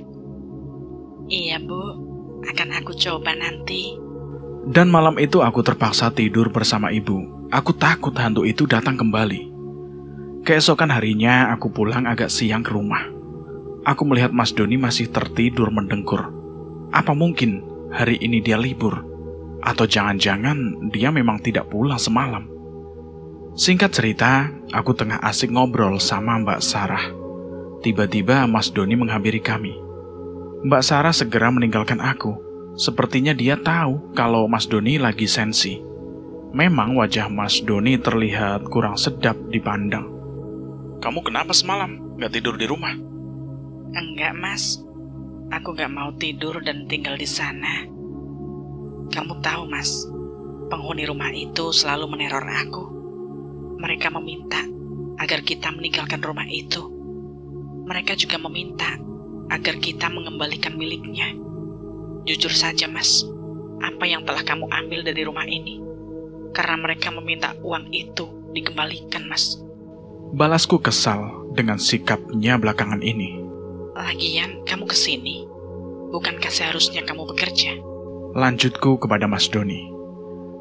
Iya bu, akan aku coba nanti. Dan malam itu aku terpaksa tidur bersama ibu. Aku takut hantu itu datang kembali. Keesokan harinya aku pulang agak siang ke rumah. Aku melihat Mas Doni masih tertidur mendengkur. Apa mungkin hari ini dia libur? Atau jangan-jangan dia memang tidak pulang semalam? Singkat cerita, aku tengah asik ngobrol sama Mbak Sarah. Tiba-tiba Mas Doni menghampiri kami. Mbak Sarah segera meninggalkan aku. Sepertinya dia tahu kalau Mas Doni lagi sensi. Memang wajah Mas Doni terlihat kurang sedap dipandang. Kamu kenapa semalam? Gak tidur di rumah? Enggak mas, aku gak mau tidur dan tinggal di sana. Kamu tahu mas, penghuni rumah itu selalu meneror aku. Mereka meminta agar kita meninggalkan rumah itu. Mereka juga meminta agar kita mengembalikan miliknya. Jujur saja mas, apa yang telah kamu ambil dari rumah ini? Karena mereka meminta uang itu dikembalikan mas. Balasku kesal dengan sikapnya belakangan ini. Lagian kamu kesini, bukankah seharusnya kamu bekerja? Lanjutku kepada Mas Doni.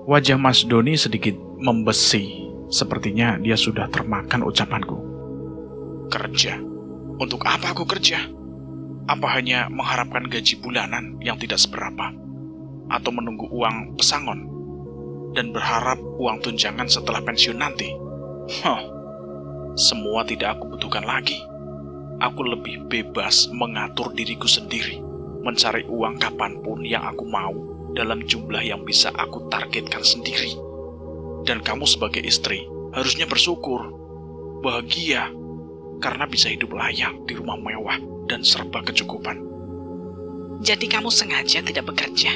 Wajah Mas Doni sedikit membesi. Sepertinya dia sudah termakan ucapanku. Kerja? Untuk apa aku kerja? Apa hanya mengharapkan gaji bulanan yang tidak seberapa? Atau menunggu uang pesangon? Dan berharap uang tunjangan setelah pensiun nanti? Semua tidak aku butuhkan lagi. Aku lebih bebas mengatur diriku sendiri, mencari uang kapanpun yang aku mau, dalam jumlah yang bisa aku targetkan sendiri. Dan kamu sebagai istri harusnya bersyukur, bahagia, karena bisa hidup layak di rumah mewah dan serba kecukupan. Jadi kamu sengaja tidak bekerja,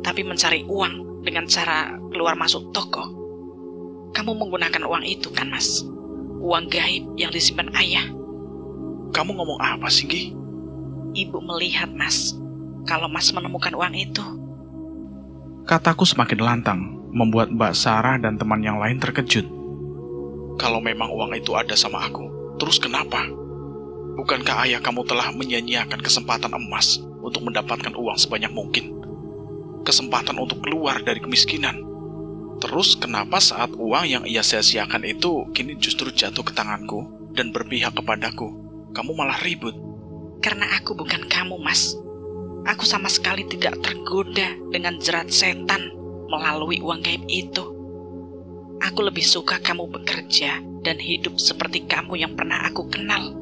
tapi mencari uang dengan cara keluar masuk toko. Kamu menggunakan uang itu kan mas? Uang gaib yang disimpan ayah. Kamu ngomong apa sih, Gi? Ibu melihat mas, kalau mas menemukan uang itu. Kataku semakin lantang, membuat Mbak Sarah dan teman yang lain terkejut. Kalau memang uang itu ada sama aku, terus kenapa? Bukankah ayah kamu telah menyia-nyiakan kesempatan emas untuk mendapatkan uang sebanyak mungkin? Kesempatan untuk keluar dari kemiskinan. Terus kenapa saat uang yang ia sia-siakan itu kini justru jatuh ke tanganku dan berpihak kepadaku? Kamu malah ribut. Karena aku bukan kamu, mas. Aku sama sekali tidak tergoda dengan jerat setan melalui uang gaib itu. Aku lebih suka kamu bekerja dan hidup seperti kamu yang pernah aku kenal.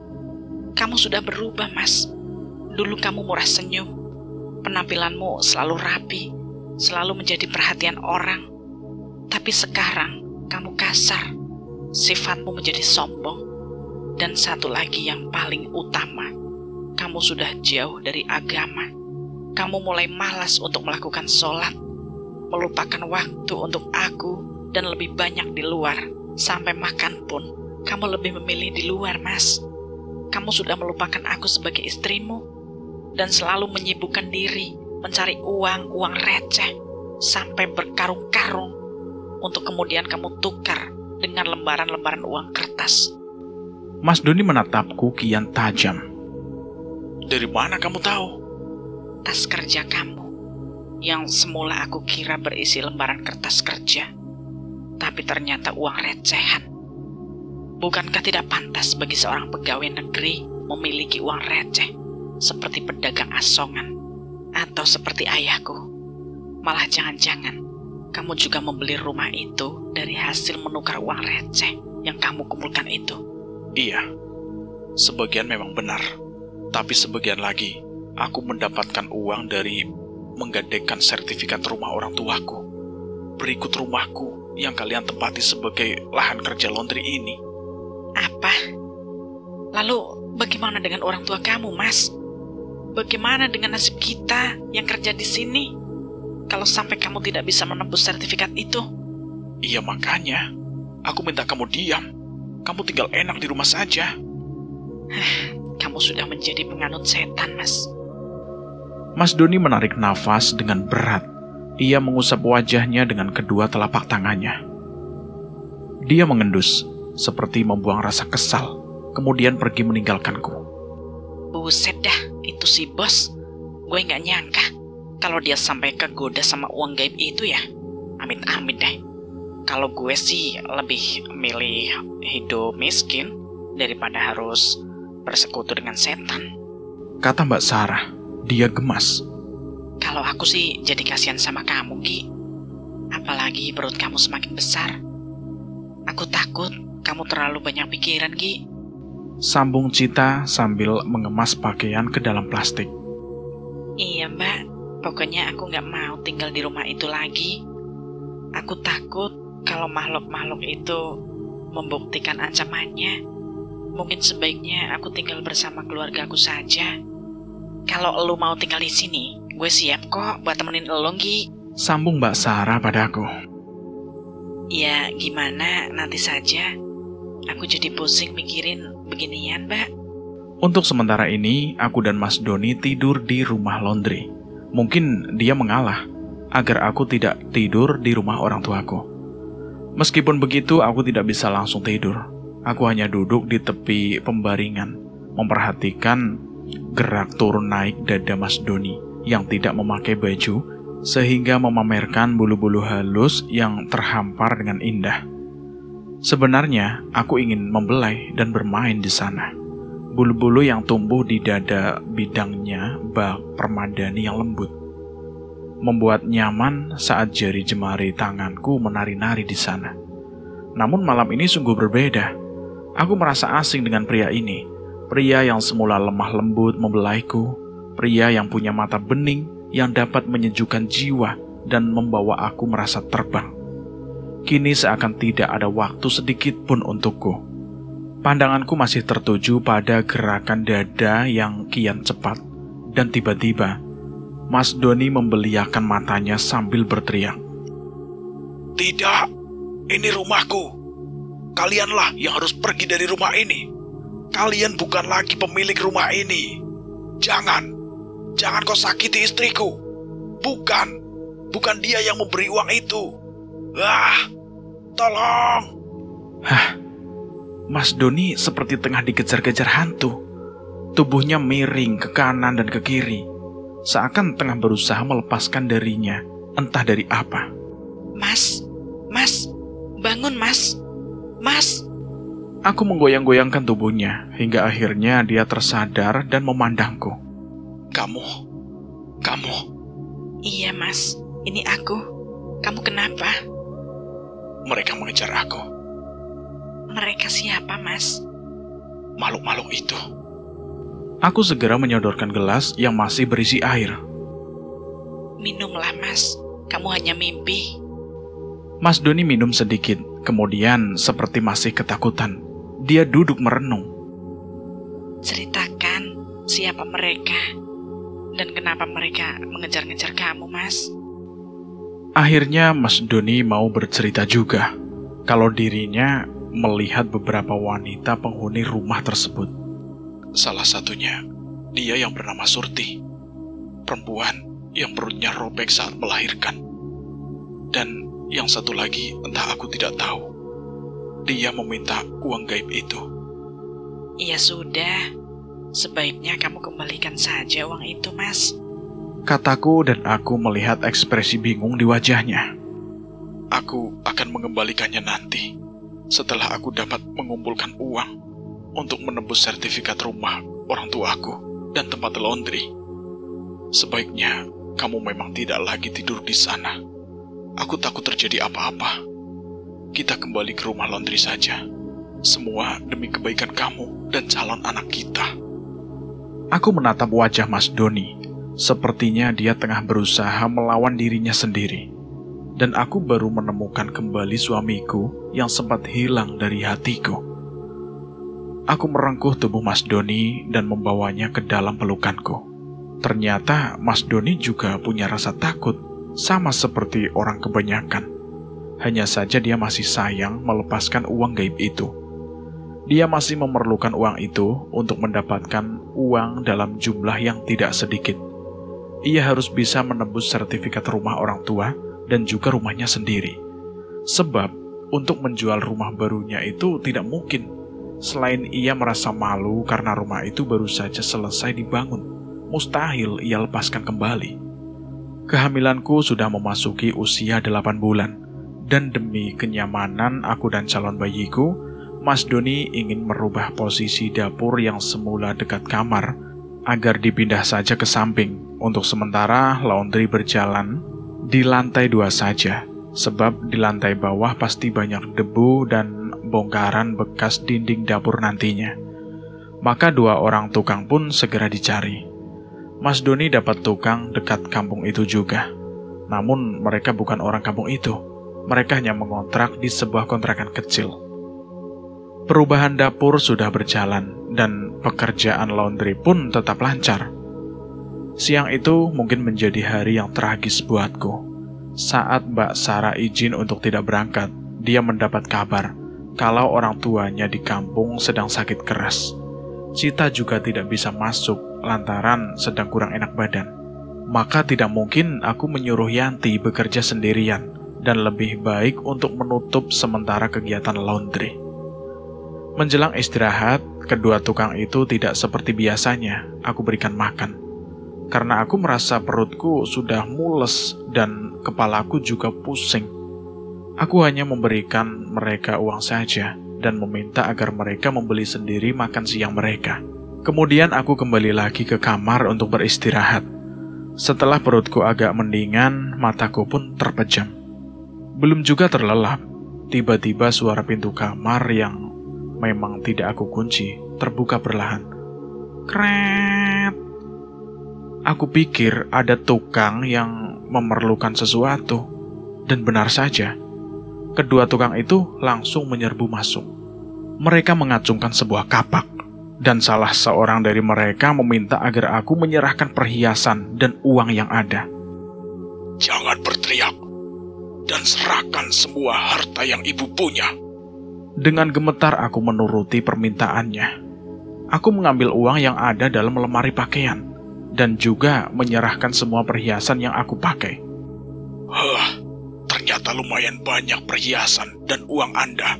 Kamu sudah berubah, mas. Dulu kamu murah senyum. Penampilanmu selalu rapi, selalu menjadi perhatian orang. Tapi sekarang kamu kasar, sifatmu menjadi sombong. Dan satu lagi yang paling utama, kamu sudah jauh dari agama. Kamu mulai malas untuk melakukan sholat, melupakan waktu untuk aku, dan lebih banyak di luar. Sampai makan pun, kamu lebih memilih di luar, mas. Kamu sudah melupakan aku sebagai istrimu, dan selalu menyibukkan diri, mencari uang receh, sampai berkarung-karung, untuk kemudian kamu tukar dengan lembaran-lembaran uang kertas. Mas Doni menatapku kian tajam. Dari mana kamu tahu? Tas kerja kamu, yang semula aku kira berisi lembaran kertas kerja, tapi ternyata uang recehan. Bukankah tidak pantas bagi seorang pegawai negeri memiliki uang receh, seperti pedagang asongan, atau seperti ayahku? Malah jangan-jangan kamu juga membeli rumah itu dari hasil menukar uang receh yang kamu kumpulkan itu? Iya, sebagian memang benar. Tapi sebagian lagi, aku mendapatkan uang dari menggadaikan sertifikat rumah orang tuaku. Berikut rumahku yang kalian tempati sebagai lahan kerja laundry ini. Apa? Lalu bagaimana dengan orang tua kamu, Mas? Bagaimana dengan nasib kita yang kerja di sini? Kalau sampai kamu tidak bisa menembus sertifikat itu? Iya, makanya aku minta kamu diam. Kamu tinggal enak di rumah saja. Kamu sudah menjadi penganut setan, Mas. Mas Doni menarik nafas dengan berat. Ia mengusap wajahnya dengan kedua telapak tangannya. Dia mengendus, seperti membuang rasa kesal, kemudian pergi meninggalkanku. Buset dah, itu si bos. Gue nggak nyangka kalau dia sampai kegoda sama uang gaib itu ya. Amit-amit deh. Kalau gue sih lebih milih hidup miskin daripada harus bersekutu dengan setan, kata Mbak Sarah. Dia gemas. Kalau aku sih jadi kasihan sama kamu, Gi. Apalagi perut kamu semakin besar. Aku takut kamu terlalu banyak pikiran, Gi. Sambung Cita sambil mengemas pakaian ke dalam plastik. Iya, Mbak. Pokoknya aku nggak mau tinggal di rumah itu lagi. Aku takut kalau makhluk-makhluk itu membuktikan ancamannya. Mungkin sebaiknya aku tinggal bersama keluarga aku saja. Kalau lu mau tinggal di sini, gue siap kok buat temenin lu, Gi. Sambung Mbak Sarah padaku. Ya, gimana nanti saja. Aku jadi pusing mikirin beginian, Mbak. Untuk sementara ini, aku dan Mas Doni tidur di rumah laundry. Mungkin dia mengalah agar aku tidak tidur di rumah orang tuaku. Meskipun begitu, aku tidak bisa langsung tidur. Aku hanya duduk di tepi pembaringan, memperhatikan gerak turun naik dada Mas Doni yang tidak memakai baju, sehingga memamerkan bulu-bulu halus yang terhampar dengan indah. Sebenarnya, aku ingin membelai dan bermain di sana. Bulu-bulu yang tumbuh di dada bidangnya bak permadani yang lembut, membuat nyaman saat jari jemari tanganku menari-nari di sana. Namun malam ini sungguh berbeda. Aku merasa asing dengan pria ini. Pria yang semula lemah lembut membelaiku. Pria yang punya mata bening yang dapat menyejukkan jiwa dan membawa aku merasa terbang. Kini seakan tidak ada waktu sedikit pun untukku. Pandanganku masih tertuju pada gerakan dada yang kian cepat. Dan tiba-tiba, Mas Doni membeliakan matanya sambil berteriak. Tidak, ini rumahku. Kalianlah yang harus pergi dari rumah ini. Kalian bukan lagi pemilik rumah ini. Jangan kau sakiti istriku. Bukan dia yang memberi uang itu. Tolong. Mas Doni seperti tengah dikejar-kejar hantu. Tubuhnya miring ke kanan dan ke kiri, seakan tengah berusaha melepaskan darinya, entah dari apa. Mas, bangun Mas. Aku menggoyang-goyangkan tubuhnya, hingga akhirnya dia tersadar dan memandangku. Kamu? Iya Mas, ini aku. Kamu kenapa? Mereka mengejar aku. Mereka siapa, Mas? Makhluk-makhluk itu. Aku segera menyodorkan gelas yang masih berisi air. Minumlah, Mas. Kamu hanya mimpi. Mas Doni minum sedikit, kemudian seperti masih ketakutan. Dia duduk merenung. Ceritakan siapa mereka dan kenapa mereka mengejar-ngejar kamu, Mas. Akhirnya Mas Doni mau bercerita juga kalau dirinya melihat beberapa wanita penghuni rumah tersebut. Salah satunya, dia yang bernama Surti. Perempuan yang perutnya robek saat melahirkan. Dan yang satu lagi, entah aku tidak tahu. Dia meminta uang gaib itu. Ya sudah, sebaiknya kamu kembalikan saja uang itu, Mas. Kataku dan aku melihat ekspresi bingung di wajahnya. Aku akan mengembalikannya nanti, setelah aku dapat mengumpulkan uang untuk menebus sertifikat rumah orang tuaku dan tempat laundry. Sebaiknya kamu memang tidak lagi tidur di sana. Aku takut terjadi apa-apa. Kita kembali ke rumah laundry saja. Semua demi kebaikan kamu dan calon anak kita. Aku menatap wajah Mas Doni. Sepertinya dia tengah berusaha melawan dirinya sendiri. Dan aku baru menemukan kembali suamiku yang sempat hilang dari hatiku. Aku merengkuh tubuh Mas Doni dan membawanya ke dalam pelukanku. Ternyata Mas Doni juga punya rasa takut, sama seperti orang kebanyakan. Hanya saja dia masih sayang melepaskan uang gaib itu. Dia masih memerlukan uang itu untuk mendapatkan uang dalam jumlah yang tidak sedikit. Ia harus bisa menebus sertifikat rumah orang tua dan juga rumahnya sendiri. Sebab untuk menjual rumah barunya itu tidak mungkin. Selain ia merasa malu karena rumah itu baru saja selesai dibangun, mustahil ia lepaskan kembali. Kehamilanku sudah memasuki usia 8 bulan. Dan demi kenyamanan aku dan calon bayiku, Mas Doni ingin merubah posisi dapur yang semula dekat kamar agar dipindah saja ke samping. Untuk sementara laundry berjalan di lantai 2 saja, sebab di lantai bawah pasti banyak debu dan bongkaran bekas dinding dapur nantinya. Maka 2 orang tukang pun segera dicari. Mas Doni dapat tukang dekat kampung itu juga. Namun mereka bukan orang kampung itu. Mereka hanya mengontrak di sebuah kontrakan kecil. Perubahan dapur sudah berjalan dan pekerjaan laundry pun tetap lancar. Siang itu mungkin menjadi hari yang tragis buatku. Saat Mbak Sarah izin untuk tidak berangkat, dia mendapat kabar kalau orang tuanya di kampung sedang sakit keras. Cita juga tidak bisa masuk lantaran sedang kurang enak badan. Maka tidak mungkin aku menyuruh Yanti bekerja sendirian. Dan lebih baik untuk menutup sementara kegiatan laundry. Menjelang istirahat, kedua tukang itu tidak seperti biasanya aku berikan makan. Karena aku merasa perutku sudah mules dan kepalaku juga pusing. Aku hanya memberikan mereka uang saja dan meminta agar mereka membeli sendiri makan siang mereka. Kemudian aku kembali lagi ke kamar untuk beristirahat. Setelah perutku agak mendingan, mataku pun terpejam. Belum juga terlelap, tiba-tiba suara pintu kamar yang memang tidak aku kunci terbuka perlahan. Kret. Aku pikir ada tukang yang memerlukan sesuatu, dan benar saja. Kedua tukang itu langsung menyerbu masuk. Mereka mengacungkan sebuah kapak, dan salah seorang dari mereka meminta agar aku menyerahkan perhiasan dan uang yang ada. Jangan berteriak. Dan serahkan semua harta yang ibu punya. Dengan gemetar aku menuruti permintaannya. Aku mengambil uang yang ada dalam lemari pakaian, dan juga menyerahkan semua perhiasan yang aku pakai. Ternyata lumayan banyak perhiasan dan uang Anda.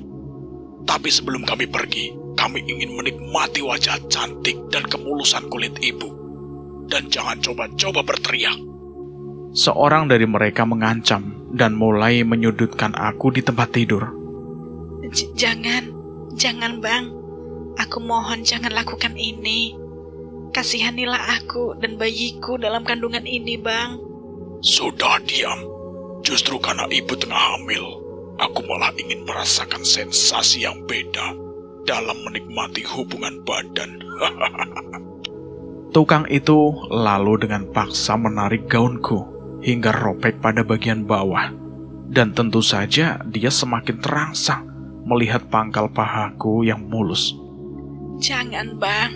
Tapi sebelum kami pergi, kami ingin menikmati wajah cantik dan kemulusan kulit ibu. Dan jangan coba-coba berteriak. Seorang dari mereka mengancam dan mulai menyudutkan aku di tempat tidur. Jangan bang. Aku mohon jangan lakukan ini. Kasihanilah aku dan bayiku dalam kandungan ini bang. Sudah diam. Justru karena ibu tengah hamil, aku malah ingin merasakan sensasi yang beda dalam menikmati hubungan badan. Tukang itu lalu dengan paksa menarik gaunku hingga robek pada bagian bawah. Dan tentu saja dia semakin terangsang melihat pangkal pahaku yang mulus. Jangan bang,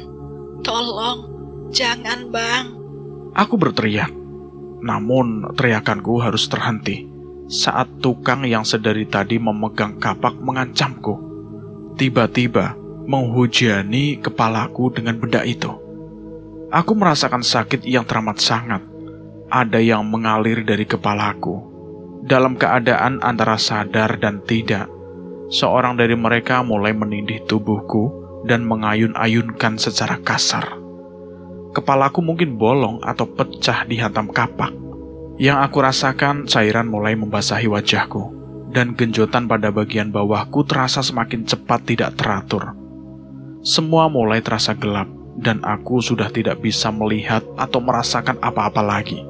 tolong, jangan bang. Aku berteriak, namun teriakanku harus terhenti saat tukang yang sedari tadi memegang kapak mengancamku. Tiba-tiba menghujani kepalaku dengan benda itu. Aku merasakan sakit yang teramat sangat. Ada yang mengalir dari kepalaku. Dalam keadaan antara sadar dan tidak, seorang dari mereka mulai menindih tubuhku dan mengayun-ayunkan secara kasar. Kepalaku mungkin bolong atau pecah dihantam kapak. Yang aku rasakan, cairan mulai membasahi wajahku, dan genjotan pada bagian bawahku terasa semakin cepat tidak teratur. Semua mulai terasa gelap, dan aku sudah tidak bisa melihat atau merasakan apa-apa lagi.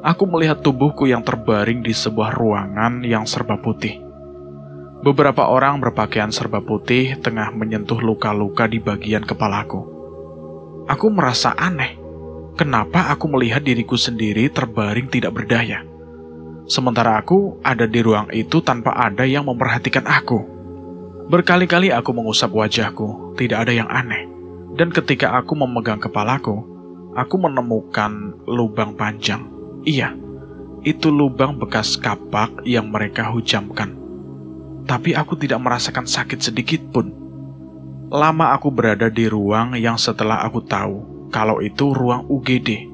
Aku melihat tubuhku yang terbaring di sebuah ruangan yang serba putih. Beberapa orang berpakaian serba putih tengah menyentuh luka-luka di bagian kepalaku. Aku merasa aneh. Kenapa aku melihat diriku sendiri terbaring tidak berdaya? Sementara aku ada di ruang itu tanpa ada yang memperhatikan aku. Berkali-kali aku mengusap wajahku, tidak ada yang aneh. Dan ketika aku memegang kepalaku, aku menemukan lubang panjang. Iya, itu lubang bekas kapak yang mereka hujamkan. Tapi aku tidak merasakan sakit sedikit pun. Lama aku berada di ruang yang setelah aku tahu kalau itu ruang UGD.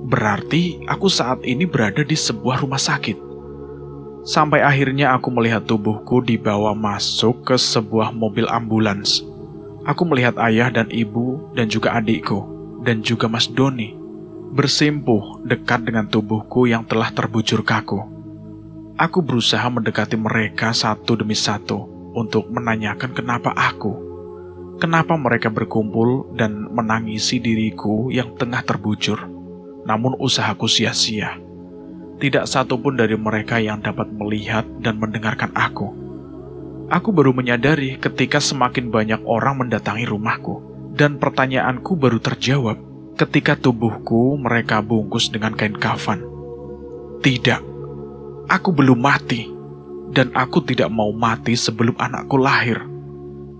Berarti aku saat ini berada di sebuah rumah sakit. Sampai akhirnya aku melihat tubuhku dibawa masuk ke sebuah mobil ambulans. Aku melihat ayah dan ibu dan juga adikku dan juga Mas Doni bersimpuh dekat dengan tubuhku yang telah terbujur kaku. Aku berusaha mendekati mereka satu demi satu untuk menanyakan kenapa mereka berkumpul dan menangisi diriku yang tengah terbujur. Namun usahaku sia-sia. Tidak satu pun dari mereka yang dapat melihat dan mendengarkan aku. Aku baru menyadari ketika semakin banyak orang mendatangi rumahku, dan pertanyaanku baru terjawab ketika tubuhku mereka bungkus dengan kain kafan. Tidak, aku belum mati, dan aku tidak mau mati sebelum anakku lahir.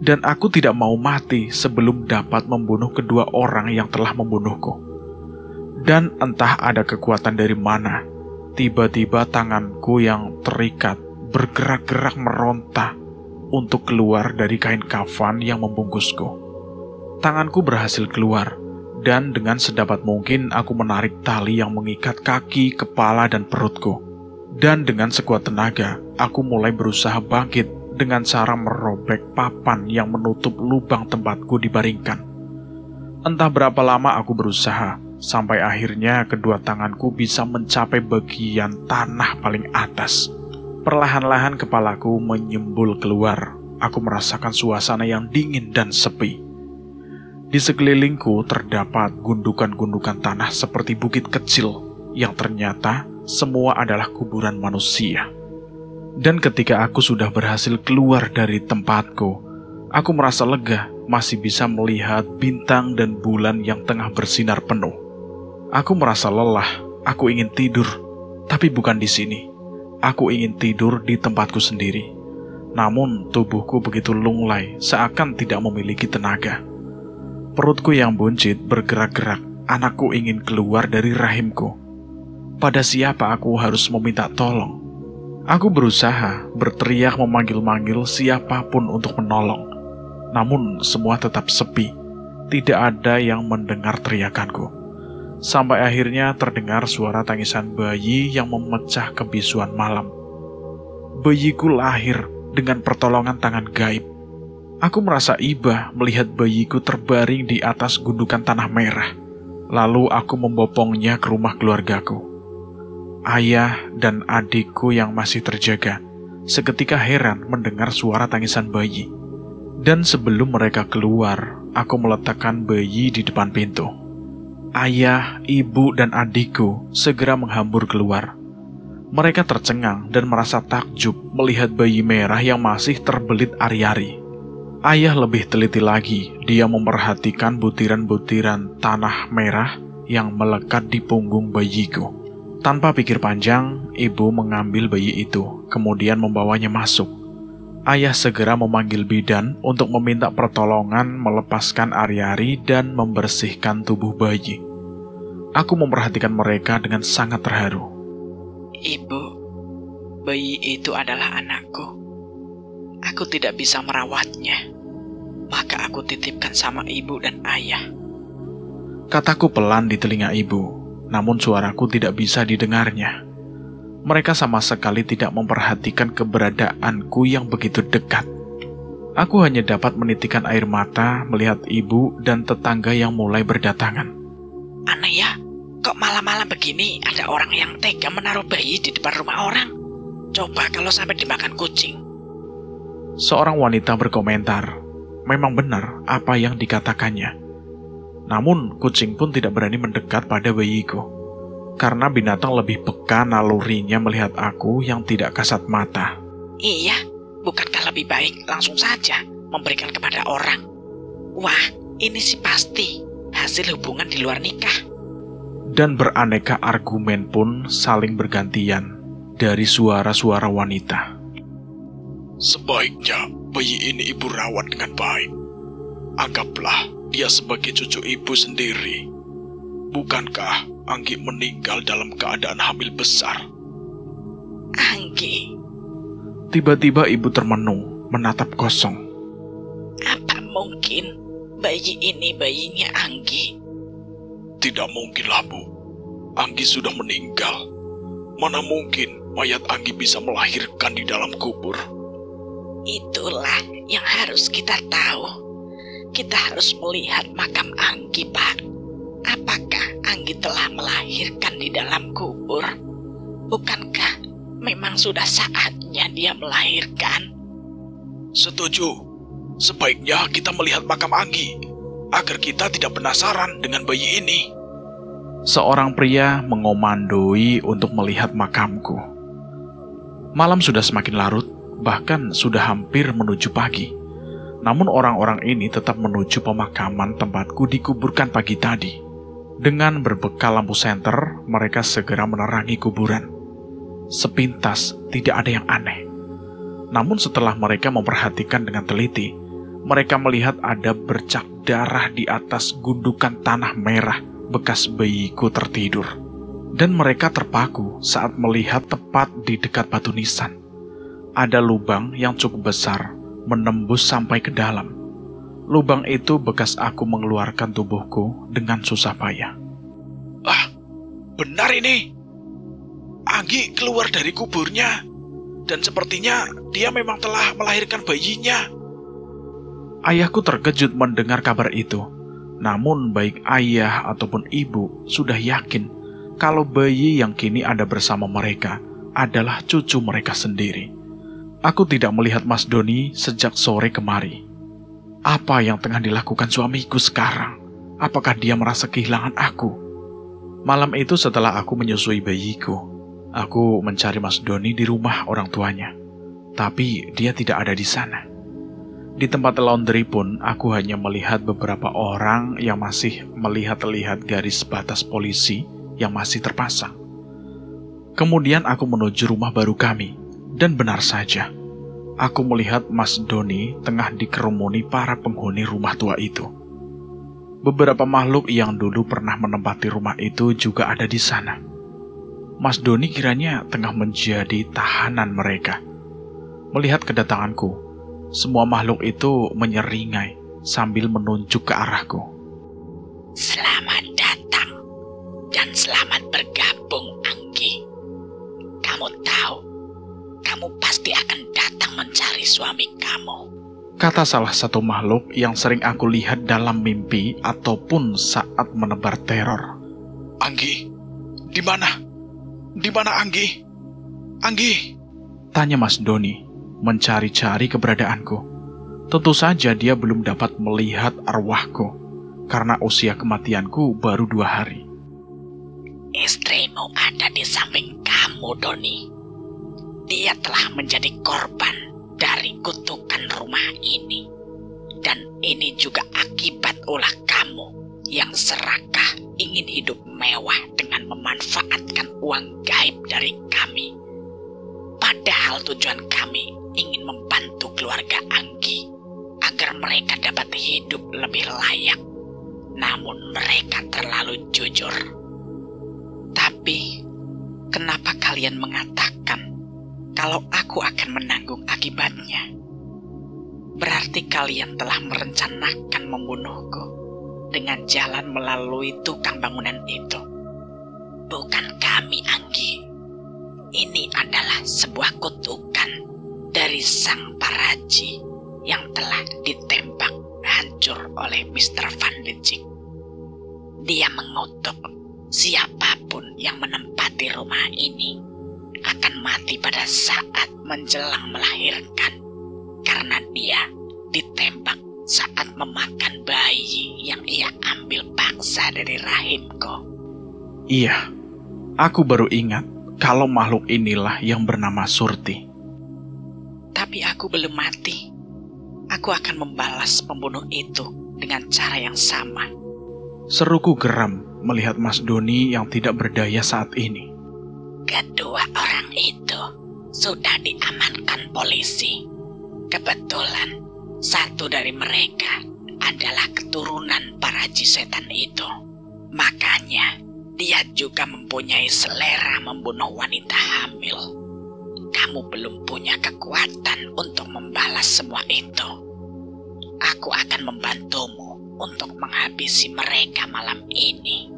Dan aku tidak mau mati sebelum dapat membunuh kedua orang yang telah membunuhku. Dan entah ada kekuatan dari mana, tiba-tiba tanganku yang terikat bergerak-gerak meronta untuk keluar dari kain kafan yang membungkusku. Tanganku berhasil keluar, dan dengan sedapat mungkin aku menarik tali yang mengikat kaki, kepala, dan perutku. Dan dengan sekuat tenaga, aku mulai berusaha bangkit dengan cara merobek papan yang menutup lubang tempatku dibaringkan. Entah berapa lama aku berusaha, sampai akhirnya kedua tanganku bisa mencapai bagian tanah paling atas. Perlahan-lahan kepalaku menyembul keluar. Aku merasakan suasana yang dingin dan sepi. Di sekelilingku terdapat gundukan-gundukan tanah seperti bukit kecil yang ternyata semua adalah kuburan manusia. Dan ketika aku sudah berhasil keluar dari tempatku, aku merasa lega masih bisa melihat bintang dan bulan yang tengah bersinar penuh. Aku merasa lelah, aku ingin tidur, tapi bukan di sini. Aku ingin tidur di tempatku sendiri. Namun tubuhku begitu lunglai, seakan tidak memiliki tenaga. Perutku yang buncit bergerak-gerak, anakku ingin keluar dari rahimku. Pada siapa aku harus meminta tolong? Aku berusaha berteriak memanggil-manggil siapapun untuk menolong. Namun semua tetap sepi, tidak ada yang mendengar teriakanku. Sampai akhirnya terdengar suara tangisan bayi yang memecah kebisuan malam. Bayiku lahir dengan pertolongan tangan gaib. Aku merasa iba melihat bayiku terbaring di atas gundukan tanah merah. Lalu aku membopongnya ke rumah keluargaku. Ayah dan adikku yang masih terjaga seketika heran mendengar suara tangisan bayi. Dan sebelum mereka keluar, aku meletakkan bayi di depan pintu. Ayah, ibu, dan adikku segera menghambur keluar. Mereka tercengang dan merasa takjub melihat bayi merah yang masih terbelit ari-ari. Ayah lebih teliti lagi, dia memperhatikan butiran-butiran tanah merah yang melekat di punggung bayiku. Tanpa pikir panjang, ibu mengambil bayi itu, kemudian membawanya masuk. Ayah segera memanggil bidan untuk meminta pertolongan melepaskan ari-ari dan membersihkan tubuh bayi. Aku memperhatikan mereka dengan sangat terharu. Ibu, bayi itu adalah anakku. Aku tidak bisa merawatnya, maka aku titipkan sama ibu dan ayah. Kataku pelan di telinga ibu, namun suaraku tidak bisa didengarnya. Mereka sama sekali tidak memperhatikan keberadaanku yang begitu dekat. Aku hanya dapat menitikkan air mata melihat ibu dan tetangga yang mulai berdatangan. Aneh ya, kok malam-malam begini ada orang yang tega menaruh bayi di depan rumah orang? Coba kalau sampai dimakan kucing. Seorang wanita berkomentar, memang benar apa yang dikatakannya. Namun kucing pun tidak berani mendekat pada bayiku. karena binatang lebih peka nalurinya melihat aku yang tidak kasat mata. Iya, bukankah lebih baik langsung saja memberikan kepada orang? Wah, ini sih pasti hasil hubungan di luar nikah. Dan beraneka argumen pun saling bergantian dari suara-suara wanita. Sebaiknya bayi ini ibu rawat dengan baik. Anggaplah dia sebagai cucu ibu sendiri. Bukankah Anggi meninggal dalam keadaan hamil besar? Anggi. Tiba-tiba ibu termenung, menatap kosong. Apa mungkin bayi ini bayinya Anggi? Tidak mungkinlah, Bu. Anggi sudah meninggal. Mana mungkin mayat Anggi bisa melahirkan di dalam kubur? Itulah yang harus kita tahu. Kita harus melihat makam Anggi, Pak. Apakah Anggi telah melahirkan di dalam kubur? Bukankah memang sudah saatnya dia melahirkan? Setuju. Sebaiknya kita melihat makam Anggi, agar kita tidak penasaran dengan bayi ini. Seorang pria mengomandoi untuk melihat makamku. Malam sudah semakin larut, bahkan sudah hampir menuju pagi. Namun orang-orang ini tetap menuju pemakaman tempatku dikuburkan pagi tadi. Dengan berbekal lampu senter, mereka segera menerangi kuburan. Sepintas tidak ada yang aneh. Namun setelah mereka memperhatikan dengan teliti, mereka melihat ada bercak darah di atas gundukan tanah merah bekas bayiku tertidur. Dan mereka terpaku saat melihat tepat di dekat batu nisan. Ada lubang yang cukup besar, menembus sampai ke dalam. Lubang itu bekas aku mengeluarkan tubuhku dengan susah payah. Ah, benar ini. Anggi keluar dari kuburnya. Dan sepertinya dia memang telah melahirkan bayinya. Ayahku terkejut mendengar kabar itu. Namun baik ayah ataupun ibu sudah yakin kalau bayi yang kini ada bersama mereka adalah cucu mereka sendiri. Aku tidak melihat Mas Doni sejak sore kemari. Apa yang tengah dilakukan suamiku sekarang? Apakah dia merasa kehilangan aku? Malam itu setelah aku menyusui bayiku, aku mencari Mas Doni di rumah orang tuanya. Tapi dia tidak ada di sana. Di tempat laundry pun aku hanya melihat beberapa orang yang masih melihat-lihat garis batas polisi yang masih terpasang. Kemudian aku menuju rumah baru kami, dan benar saja, aku melihat Mas Doni tengah dikerumuni para penghuni rumah tua itu. Beberapa makhluk yang dulu pernah menempati rumah itu juga ada di sana. Mas Doni kiranya tengah menjadi tahanan mereka. Melihat kedatanganku, semua makhluk itu menyeringai sambil menunjuk ke arahku. Selamat datang dan selamat bergabung, Anggi. Kamu tahu, kamu pasti akan datang mencari suami kamu, kata salah satu makhluk yang sering aku lihat dalam mimpi ataupun saat menebar teror. Anggi, di mana? Di mana Anggi? Anggi? Tanya Mas Doni, mencari-cari keberadaanku. Tentu saja dia belum dapat melihat arwahku, karena usia kematianku baru 2 hari. Istrimu ada di samping kamu, Doni. Dia telah menjadi korban dari kutukan rumah ini. Dan ini juga akibat ulah kamu yang serakah ingin hidup mewah dengan memanfaatkan uang gaib dari kami. Padahal tujuan kami ingin membantu keluarga Anggi agar mereka dapat hidup lebih layak. Namun mereka terlalu jujur. Tapi, kenapa kalian mengatakan kalau aku akan menanggung akibatnya? Berarti kalian telah merencanakan membunuhku dengan jalan melalui tukang bangunan itu. Bukan kami, Anggi. Ini adalah sebuah kutukan dari sang Paraji yang telah ditembak hancur oleh Mr. Van de Dijk. Dia mengutuk siapapun yang menempati rumah ini akan mati pada saat menjelang melahirkan, karena dia ditembak saat memakan bayi yang ia ambil paksa dari rahimku. Iya, Aku baru ingat kalau makhluk inilah yang bernama Surti. Tapi aku belum mati. Aku akan membalas pembunuh itu dengan cara yang sama. Seruku geram melihat Mas Doni yang tidak berdaya saat ini. Kedua orang itu sudah diamankan polisi. Kebetulan satu dari mereka adalah keturunan para Haji Setan itu. Makanya dia juga mempunyai selera membunuh wanita hamil. Kamu belum punya kekuatan untuk membalas semua itu. Aku akan membantumu untuk menghabisi mereka malam ini.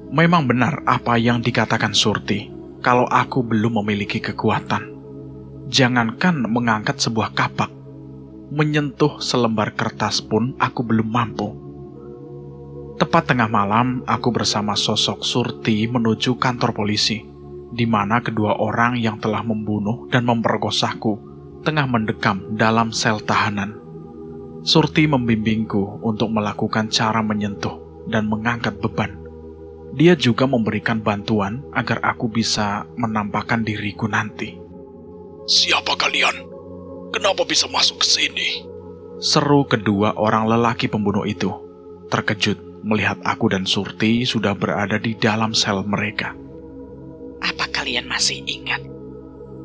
Memang benar apa yang dikatakan Surti, kalau aku belum memiliki kekuatan. Jangankan mengangkat sebuah kapak, menyentuh selembar kertas pun aku belum mampu. Tepat tengah malam, aku bersama sosok Surti menuju kantor polisi, di mana kedua orang yang telah membunuh dan memperkosaku tengah mendekam dalam sel tahanan. Surti membimbingku untuk melakukan cara menyentuh dan mengangkat beban. Dia juga memberikan bantuan agar aku bisa menampakkan diriku nanti. Siapa kalian? Kenapa bisa masuk ke sini? Seru kedua orang lelaki pembunuh itu, terkejut melihat aku dan Surti sudah berada di dalam sel mereka. Apa kalian masih ingat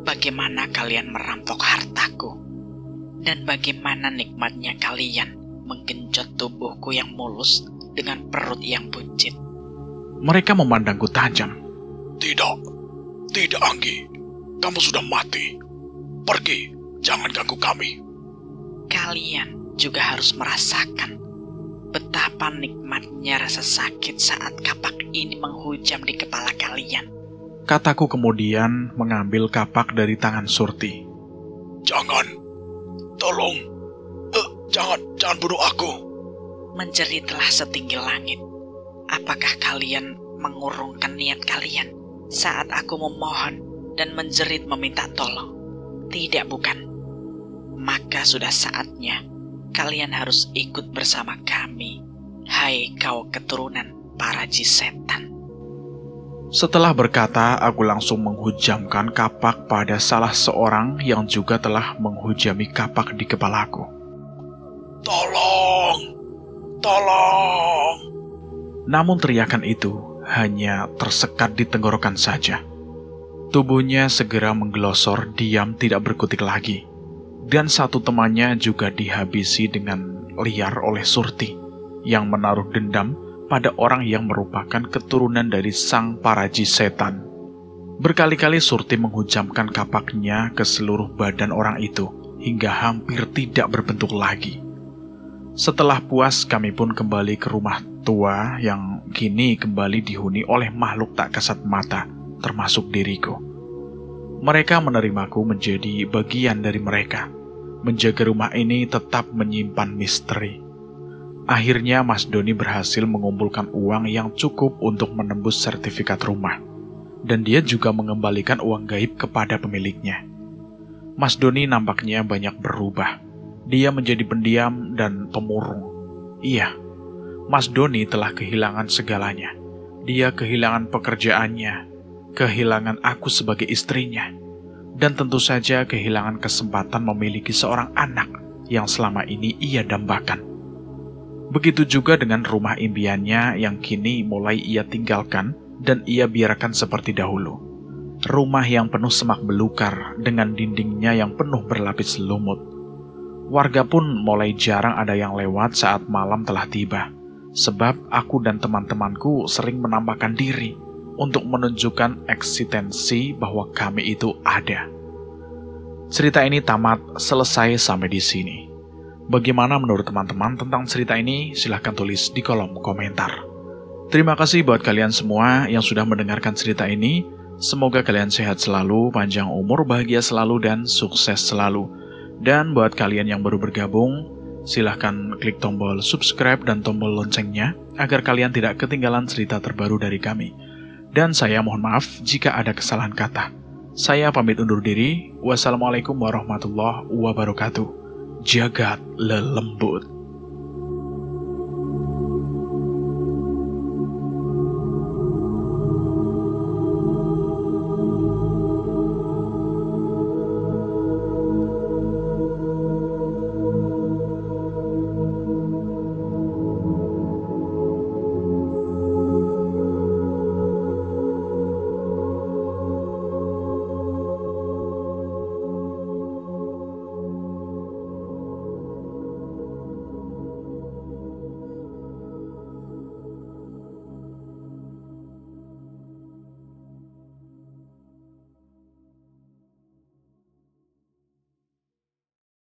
bagaimana kalian merampok hartaku? Dan bagaimana nikmatnya kalian menggenjot tubuhku yang mulus dengan perut yang buncit? Mereka memandangku tajam. Tidak Anggi, kamu sudah mati. Pergi, jangan ganggu kami. Kalian juga harus merasakan betapa nikmatnya rasa sakit saat kapak ini menghujam di kepala kalian. Kataku kemudian mengambil kapak dari tangan Surti. Jangan, tolong, jangan bunuh aku. Menjeritlah setinggi langit. Apakah kalian mengurungkan niat kalian saat aku memohon dan menjerit meminta tolong? Tidak, bukan? Maka sudah saatnya kalian harus ikut bersama kami, hai kau keturunan para Haji Setan. Setelah berkata, aku langsung menghujamkan kapak pada salah seorang yang juga telah menghujami kapak di kepalaku. Tolong! Tolong! Namun teriakan itu hanya tersekat di tenggorokan saja. Tubuhnya segera menggelosor diam tidak berkutik lagi. Dan satu temannya juga dihabisi dengan liar oleh Surti, yang menaruh dendam pada orang yang merupakan keturunan dari sang para Haji Setan. Berkali-kali Surti menghujamkan kapaknya ke seluruh badan orang itu, hingga hampir tidak berbentuk lagi. Setelah puas, kami pun kembali ke rumah tua yang kini kembali dihuni oleh makhluk tak kasat mata, termasuk diriku. Mereka menerimaku menjadi bagian dari mereka. Menjaga rumah ini tetap menyimpan misteri. Akhirnya Mas Doni berhasil mengumpulkan uang yang cukup untuk menembus sertifikat rumah. Dan dia juga mengembalikan uang gaib kepada pemiliknya. Mas Doni nampaknya banyak berubah. Dia menjadi pendiam dan pemurung. Iya, Mas Doni telah kehilangan segalanya. Dia kehilangan pekerjaannya, kehilangan aku sebagai istrinya, dan tentu saja kehilangan kesempatan memiliki seorang anak yang selama ini ia dambakan. Begitu juga dengan rumah impiannya yang kini mulai ia tinggalkan dan ia biarkan seperti dahulu. Rumah yang penuh semak belukar dengan dindingnya yang penuh berlapis lumut. Warga pun mulai jarang ada yang lewat saat malam telah tiba, sebab aku dan teman-temanku sering menampakkan diri untuk menunjukkan eksistensi bahwa kami itu ada. Cerita ini tamat selesai sampai di sini. Bagaimana menurut teman-teman tentang cerita ini? Silahkan tulis di kolom komentar. Terima kasih buat kalian semua yang sudah mendengarkan cerita ini. Semoga kalian sehat selalu, panjang umur, bahagia selalu, dan sukses selalu. Dan buat kalian yang baru bergabung, silahkan klik tombol subscribe dan tombol loncengnya agar kalian tidak ketinggalan cerita terbaru dari kami. Dan saya mohon maaf jika ada kesalahan kata. Saya pamit undur diri. Wassalamualaikum warahmatullahi wabarakatuh. Jagat lelembut.